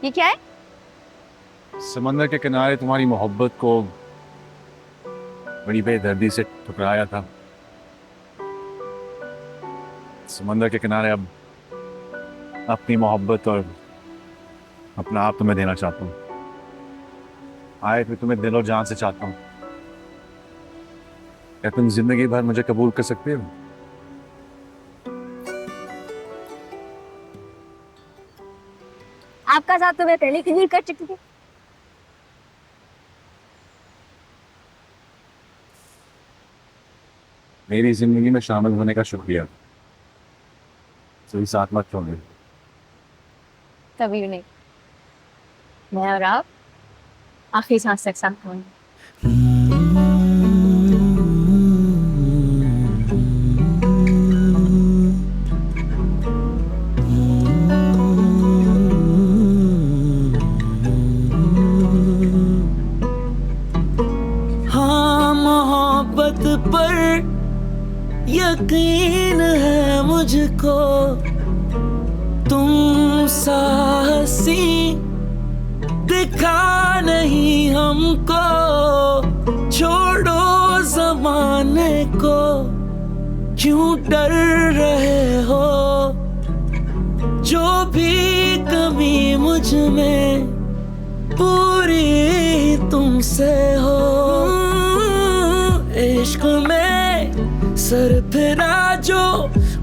ये क्या है? समंदर के किनारे तुम्हारी मोहब्बत को बड़ी बेदर्दी से ठुकराया था। समंदर के किनारे अब अपनी मोहब्बत और अपना आप तुम्हें देना चाहता हूँ। आए मैं तुम्हें दिल और जान से चाहता हूँ। क्या तुम जिंदगी भर मुझे कबूल कर सकते हो? आपका साथ तो मैं पहले कबूल कर चुकी थी। मेरी जिंदगी में शामिल होने का शुक्रिया। सही साथ मत छोड़ो। कभी भी नहीं। मैं और आप आखिरी सांस तक साथ होंगे। हाँ, मोहब्बत पर यकीन है मुझको। तुम साहसी दिखा नहीं हमको। छोड़ो जमाने को, क्यों डर रहे हो। जो भी कमी मुझ में पूरी तुमसे हो। इश्क में सर फिरा जो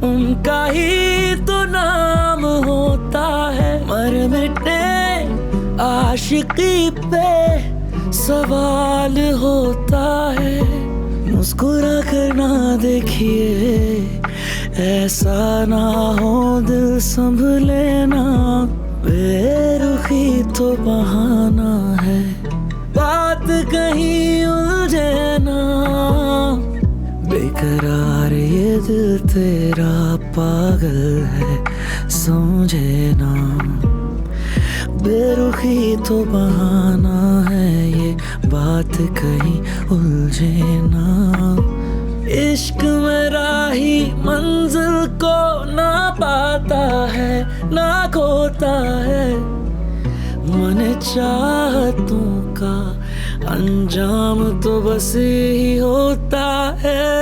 उनका ही तो नाम होता है। मर मिटे आशिकी पे सवाल होता है। मुस्कुरा कर ना देखिए, ऐसा ना हो दिल संभले ना। बेरुखी तो बहाना है, बात कहीं उलझे ना। बेकरार ये दिल तेरा पागल है, समझे ना। बेरुखी तो बहाना है, ये बात कहीं उलझे ना। इश्क मेरा ही मंजिल को ना पाता है, ना खोता है। मन चाहतों का अंजाम तो बस ही होता है।